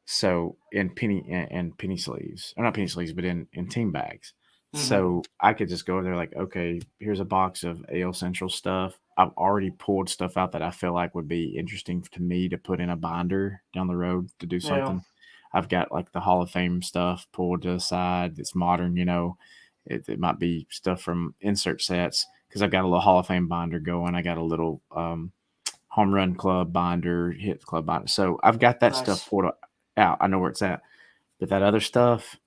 so in penny sleeves, or not penny sleeves, but in team bags. Mm-hmm. So I could just go over there like, okay, here's a box of AL Central stuff. I've already pulled stuff out that I feel like would be interesting to me to put in a binder down the road to do something. Yeah. I've got like the Hall of Fame stuff pulled to the side that's modern, it might be stuff from insert sets, because I've got a little Hall of Fame binder going. I got a little home run club binder, hit club binder. So I've got that stuff pulled out. I know where it's at. But that other stuff,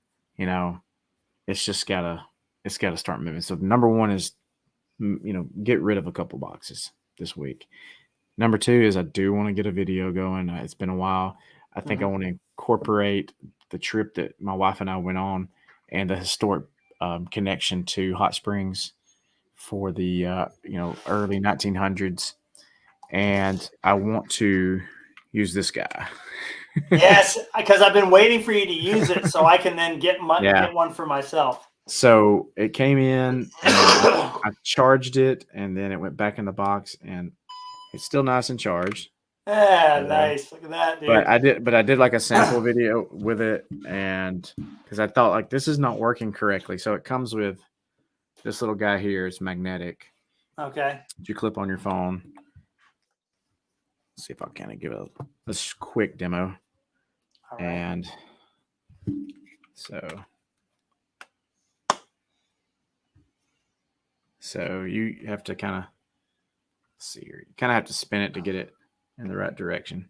it's just gotta start moving. So number one is get rid of a couple boxes this week. Number two is I do want to get a video going. It's been a while. I think I want to incorporate the trip that my wife and I went on and the historic connection to Hot Springs for the early 1900s, and I want to use this guy. Yes, because I've been waiting for you to use it so I can then get one for myself. So it came in, and I charged it, and then it went back in the box, and it's still nice and charged. Yeah, But, nice. Look at that, dude. but I did like a sample video with it, and because I thought like this is not working correctly. So it comes with this little guy here. It's magnetic. Okay. You clip on your phone. Let's see if I can give it a quick demo. All right. And so you have to kind of see here. You kind of have to spin it to get it in the right direction.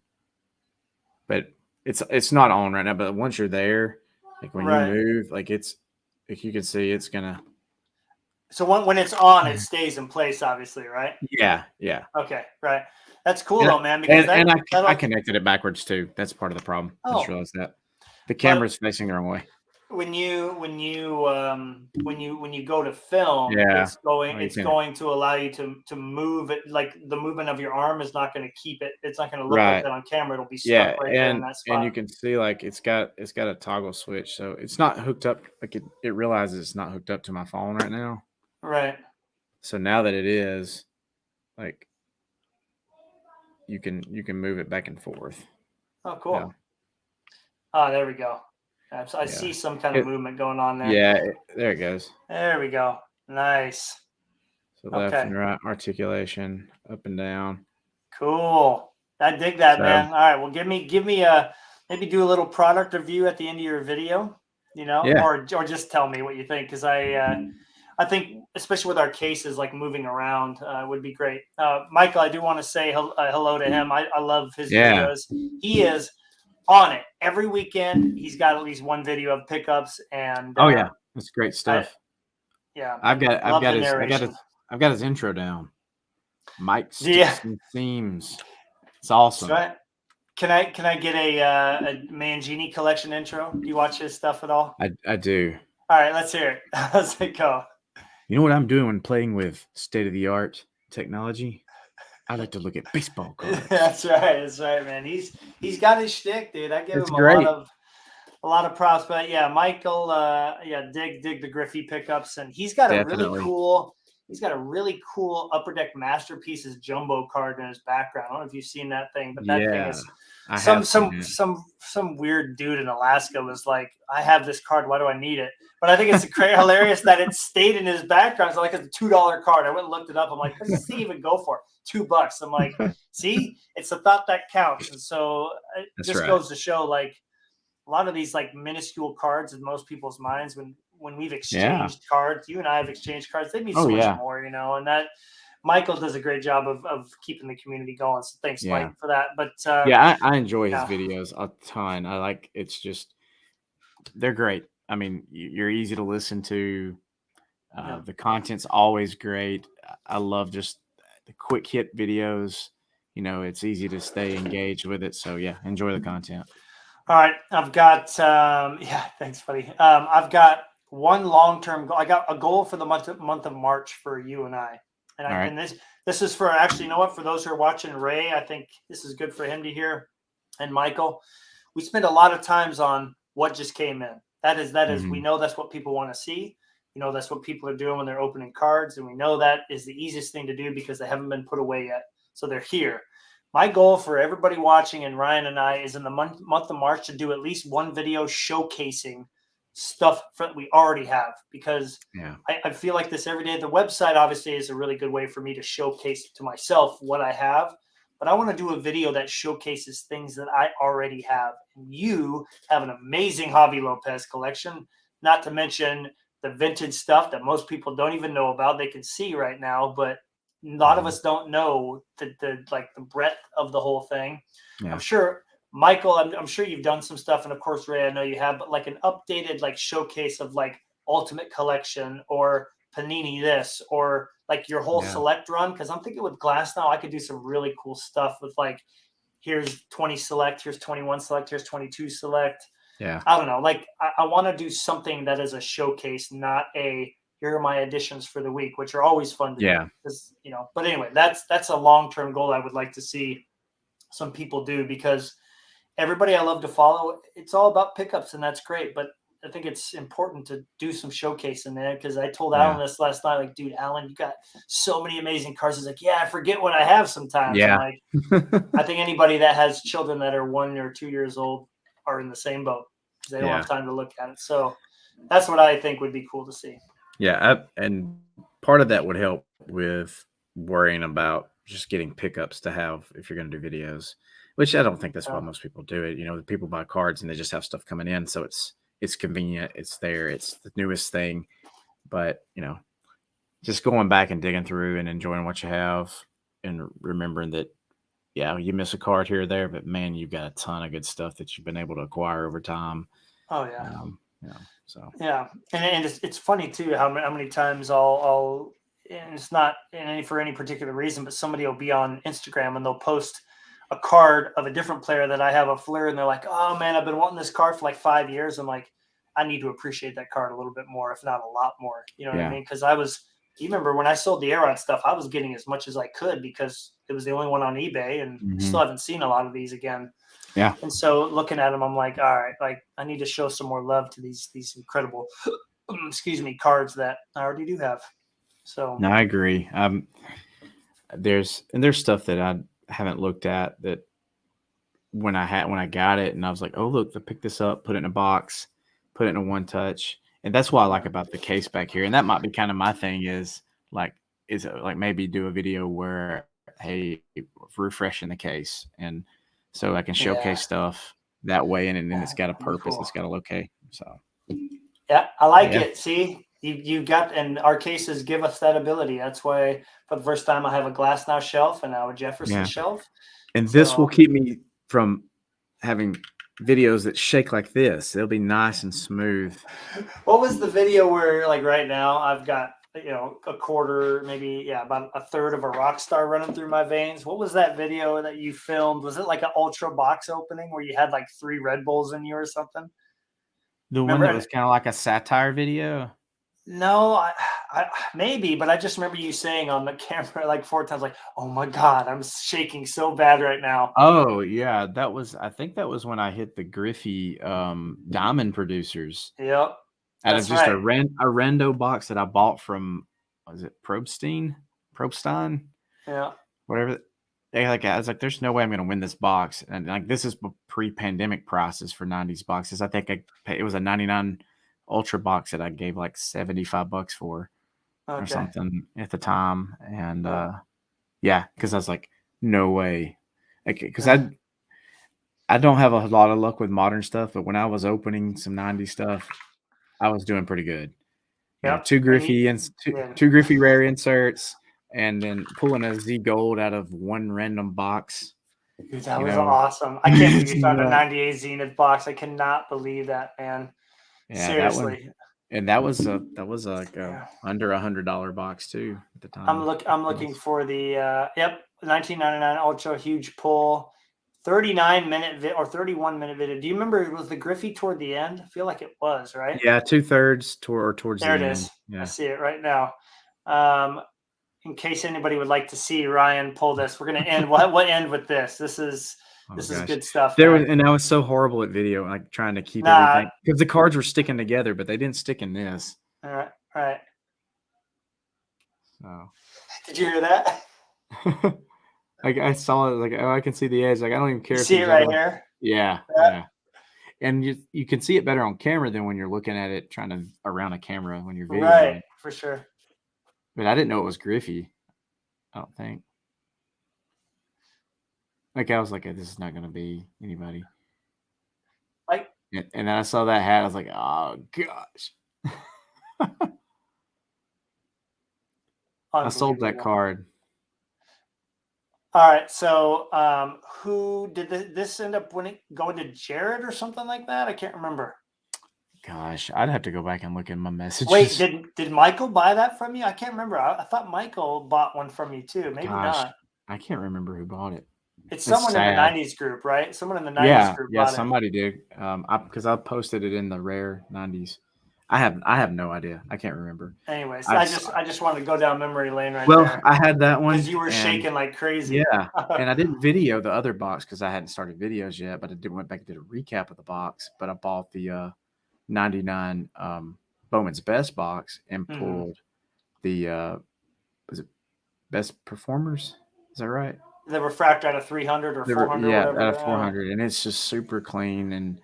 But it's not on right now. But once you're there, like when you move, like it's like you can see it's gonna. So when it's on, it stays in place, obviously, right? Yeah. Okay, right. That's cool though, man. Because I connected it backwards too. That's part of the problem. I just realized that the camera's facing the wrong way. When you go to film, it's going to allow you to move it. Like the movement of your arm is not going to keep it. It's not going to look like that on camera. It'll be stuck right there in that spot. And you can see like it's got a toggle switch, so it's not hooked up. Like it realizes it's not hooked up to my phone right now. Right. So now that it is, like you can move it back and forth. Oh, cool. Yeah. Oh, there we go. I see some kind of movement going on there. Yeah, there it goes. There we go. Nice. So left and right articulation, up and down. Cool. I dig that, man. All right. Well, give me maybe do a little product review at the end of your video, or just tell me what you think, because I think, especially with our cases, like moving around would be great. Michael, I do want to say hello to him. I love his videos. He is on it every weekend. He's got at least one video of pickups, and that's great stuff. I've got his intro down. Mike sticks and themes. It's awesome. That's right. Can I get a Mangini collection intro? Do you watch his stuff at all? I do. All right, let's hear it. Let's go. You know what I'm doing when playing with state-of-the-art technology? I like to look at baseball cards. That's right, man. He's got his shtick, dude. I give him a lot of props. But yeah, Michael, dig the Griffey pickups, and he's got a really cool Upper Deck Masterpieces jumbo card in his background. I don't know if you've seen that thing, but that thing is some weird dude in Alaska was like, I have this card, why do I need it? But I think it's hilarious that it stayed in his background. It's like a $2 card. I went and looked it up. I'm like, what does he even go for? $2. I'm like, see, it's the thought that counts. And so it just goes to show, like, a lot of these like minuscule cards in most people's minds, when we've exchanged cards, you and I have exchanged cards, they mean so much more, and that Michael does a great job of keeping the community going. So thanks, Mike, for that. But I enjoy his videos a ton. I like, it's just, they're great. I mean, you're easy to listen to. The content's always great. I love just the quick hit videos. It's easy to stay engaged with it. So yeah, enjoy the content. All right. I've got, thanks, buddy. I've got one long-term goal. I got a goal for the month of March for you and I. And this is for, actually, you know what? For those who are watching Ray, I think this is good for him to hear. And Michael, we spend a lot of times on what just came in. That is, we know that's what people want to see. That's what people are doing when they're opening cards. And we know that is the easiest thing to do because they haven't been put away yet. So they're here. My goal for everybody watching and Ryan and I is in the month of March to do at least one video showcasing stuff that we already have, because I feel like this every day. The website obviously is a really good way for me to showcase to myself what I have, but I want to do a video that showcases things that I already have. And you have an amazing Javi Lopez collection, not to mention the vintage stuff that most people don't even know about. They can see right now, but a lot of us don't know the breadth of the whole thing. I'm sure, Michael, I'm sure you've done some stuff, and of course, Ray, I know you have, but like an updated like showcase of like Ultimate Collection or Panini this, or like your whole select run. Because I'm thinking with Glass now, I could do some really cool stuff with like, here's 20 select, here's 21 select, here's 22 select. Yeah, I don't know. Like I want to do something that is a showcase, not a here are my additions for the week, which are always fun to do. Because, but anyway, that's a long-term goal I would like to see some people do, because everybody I love to follow, it's all about pickups, and that's great. But I think it's important to do some showcasing there, because I told Yeah. Alan this last night. Like, dude, Alan, you got so many amazing cars. He's like, yeah, I forget what I have sometimes. I'm Yeah. like, I think anybody that has children that are 1 or 2 years old are in the same boat, because they don't Yeah. have time to look at it. So that's what I think would be cool to see. Yeah. And part of that would help with worrying about just getting pickups to have if you're going to do videos, which I don't think that's why Yeah. most people do it. You know, the people buy cards and they just have stuff coming in. So it's convenient. It's there. It's the newest thing. But, you know, just going back and digging through and enjoying what you have and remembering that, yeah, you miss a card here or there, but man, you've got a ton of good stuff that you've been able to acquire over time. Oh yeah. You know, so Yeah, and it's funny too how many times I'll and it's not for any particular reason, but somebody will be on Instagram and they'll post a card of a different player that I have a Flair, and they're like, "Oh man, I've been wanting this card for like 5 years." I'm like, I need to appreciate that card a little bit more, if not a lot more. You know what I yeah, mean? Because you remember when I sold the Aeron stuff, I was getting as much as I could because it was the only one on eBay, and I still haven't seen a lot of these again. yeah. And so looking at them, I'm like, all right, like I need to show some more love to these incredible, excuse me, cards that I already do have. So No, I agree. There's stuff that I haven't looked at that when I got it and I was like, oh look, they pick this up, put it in a box, put it in a one touch, and that's what I like about the case back here. And that might be kind of my thing is like maybe do a video where hey, refreshing the case, and so I can showcase stuff that way, and then it's got a purpose, it's got a locate. So yeah, I like Yeah. it. See, you got, and our cases give us that ability. That's why for the first time I have a Glass Now shelf and now a Jefferson Yeah. shelf. And this will So keep me from having videos that shake like this. It'll be nice and smooth. what was the video where, like, right now I've got, a quarter, maybe, about a third of a rock star running through my veins? What was that video that you filmed? Was it like an ultra box opening where you had like 3 Red Bulls in you or something? The one Remember? that was kind of like a satire video. No, I maybe, but I just remember you saying on the camera like 4 times, like, "Oh my God, I'm shaking so bad right now." Oh yeah, I think that was when I hit the Griffey Diamond Producers Yep, out of that's just a right. rando box that I bought from, was it Probstein, Yeah, whatever. I was like, there's no way I'm gonna win this box, and like this is pre-pandemic prices for '90s boxes. I think it was a '99 Ultra box that I gave like $75 for or okay. something at the time, and Yeah. yeah, because I was like, no way, like because I don't have a lot of luck with modern stuff, but when I was opening some '90s stuff, I was doing pretty good. You know, Yep, and yeah. two Griffey rare inserts, and then pulling a Z Gold out of one random box. Dude, that You was know, awesome. I can't believe you found a yeah, 98 Zenith box. I cannot believe that, man. that one, Seriously. and that was like a Yeah. under $100 box too at the I'm time. look I'm looking for the 1999 Ultra huge pull, 39-minute or 31-minute video. Do you remember, was the Griffey toward the end? I feel like it was, right? Yeah, 2/3 towards There the it end. is. I Yeah. see it right now. Um, in case anybody would like to see Ryan pull this, we're gonna end. What end with this? This is Oh this is gosh, good stuff, man. and I was so horrible at video, like trying to keep Nah, everything because the cards were sticking together, but they didn't stick in this. all right. So. Did you hear that? Like I saw it, like, oh, I can see the edge. Like I don't even care You if see it there's right ever. here? Yeah, Yeah. yeah. And you can see it better on camera than when you're looking at it trying to around a camera when you're videoing. Right, for sure. But I didn't know it was Griffey. I don't think. Like I was like, this is not gonna be anybody. Like, And then I saw that hat. I was like, oh gosh. I sold that unbelievable. card. All right, so who did this end up going to Jared or something like that? I can't remember. Gosh, I'd have to go back and look at my messages. Wait, did Michael buy that from you? I can't remember. I thought Michael bought one from you too. Maybe Gosh, not. I can't remember who bought it. It's It's someone in the sad. '90s group, right? Someone in the '90s group Yeah, bought it. somebody did. Because I posted it in the rare '90s. I have no idea. I can't remember. Anyways, I I just wanted to go down memory lane right Well, there I had that one, because you were and shaking like crazy. yeah, and I didn't video the other box because I hadn't started videos yet. But I went back and did a recap of the box. But I bought the '99 Bowman's Best box and Mhm. pulled the was it Best Performers? Is that right? The refractor out of 300 or 400, Yeah, whatever. out of 400, and it's just super clean. And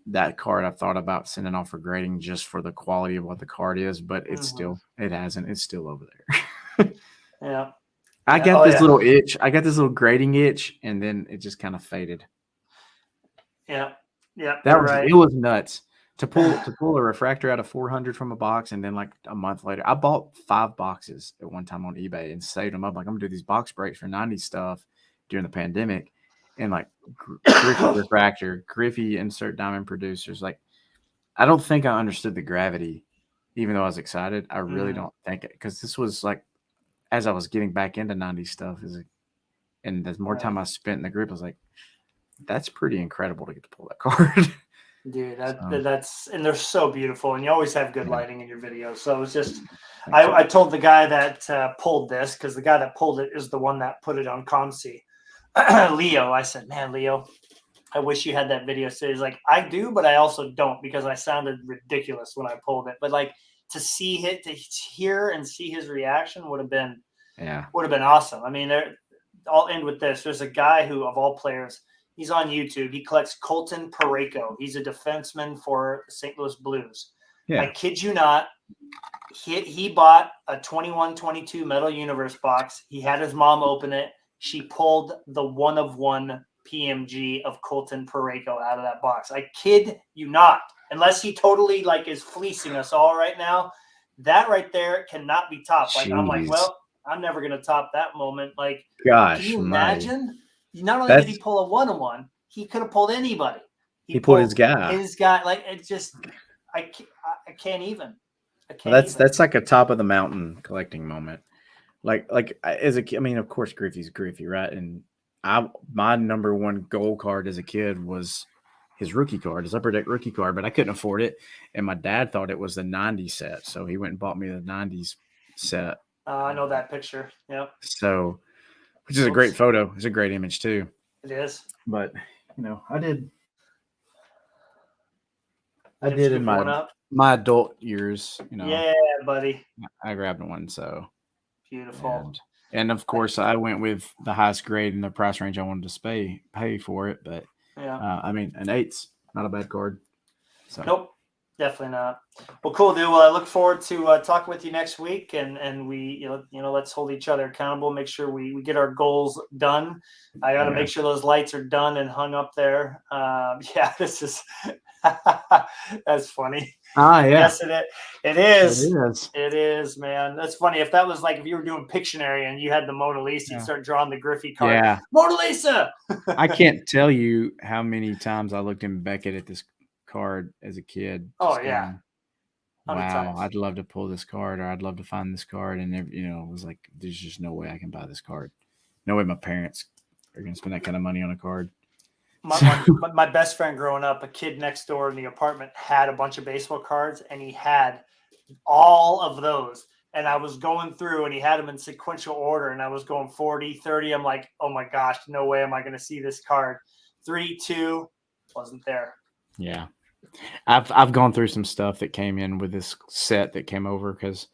that card I've thought about sending off for grading just for the quality of what the card is, but it's still it's still over there. Yeah. I Yeah. got Oh, this yeah. little itch. I got this little grading itch, and then it just kind of faded. Yeah. Yeah. That You're was right. it was nuts to pull a refractor out of 400 from a box, and then like a month later, I bought 5 boxes at one time on eBay and saved them up. Like I'm gonna do these box breaks for '90s stuff during the pandemic, and like Griffey refractor, Griffey insert diamond producers. Like I don't think I understood the gravity, even though I was excited. I really don't think it, because this was like as I was getting back into '90s stuff, and the more time I spent in the group, I was like, that's pretty incredible to get to pull that card. Dude, So, that's and they're so beautiful, and you always have good yeah. lighting in your videos. So it's just, Thanks. I told the guy that pulled this, because the guy that pulled it is the one that put it on Comsi, Leo. I said, man, Leo, I wish you had that video. So he's like, I do, but I also don't, because I sounded ridiculous when I pulled it. But like to see it, to hear and see his reaction would have been awesome. I mean, I'll end with this. There's a guy who, of all players, he's on YouTube. He collects Colton Parayko. He's a defenseman for the St. Louis Blues. Yeah. I kid you not. He bought a 21-22 Metal Universe box. He had his mom open it. She pulled the 1-of-1 PMG of Colton Parayko out of that box. I kid you not. Unless he totally like is fleecing us all right now. That right there cannot be topped. Like I'm like, Jeez. well, I'm never gonna top that moment. Like, Gosh, can you mighty. imagine? Not only did he pull a 1-on-1, he could have pulled anybody. He pulled his guy. His guy, like it just, I can't even. That's like a top of the mountain collecting moment. Like as a kid, I mean, of course, Griffey's Griffey, right? And my number one goal card as a kid was his rookie card, his upper deck rookie card, but I couldn't afford it, and my dad thought it was the '90s set, so he went and bought me the '90s set. I know that picture. Yep. So, which is a great photo. It's a great image too. It is. But I did in my adult years. Yeah, buddy. I grabbed one. So beautiful. And of course, I went with the highest grade in the price range I wanted to pay for it. But I mean, an 8's not a bad card. So. Nope, definitely not. Well, cool, dude. Well, I look forward to talking with you next week, and we, let's hold each other accountable. Make sure we get our goals done. I got to make sure those lights are done and hung up there. Yeah, this is that's funny. Ah, yeah. Yes, it is. It is, man. That's funny. If that was like if you were doing Pictionary and you had the Mona Lisa, you'd start drawing the Griffey card. Yeah, Mona Lisa. I can't tell you how many times I looked in Beckett at this card as a kid. Oh yeah. Wow, I'd love to pull this card, or I'd love to find this card, and it was like, there's just no way I can buy this card. No way my parents are going to spend that kind of money on a card. My best friend growing up, a kid next door in the apartment had a bunch of baseball cards, and he had all of those. And I was going through, and he had them in sequential order, and I was going 40, 30. I'm like, oh my gosh, no way am I going to see this card. 3, 2, wasn't there. Yeah. I've gone through some stuff that came in with this set that came over because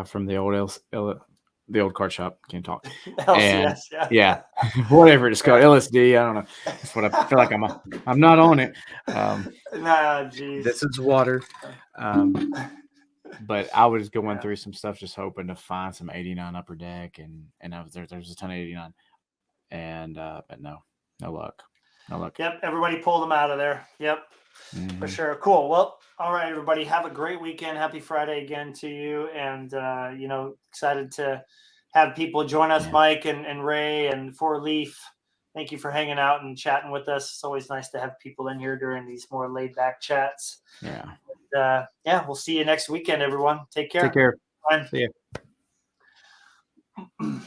from the old card shop. Can't talk. LCS, yeah, whatever it's called, LSD. I don't know. That's what I feel like I'm not on it. Nah, geez. This is water. But I was going through some stuff, just hoping to find some 89 upper deck, and there's a ton of 89, and but no luck. Yep, everybody pulled them out of there. Yep. Mm-hmm. For sure. Cool. Well, all right, everybody. Have a great weekend. Happy Friday again to you. And, excited to have people join us, Mike and Ray and Four Leaf. Thank you for hanging out and chatting with us. It's always nice to have people in here during these more laid back chats. Yeah. And, we'll see you next weekend, everyone. Take care. Take care. Bye. See you.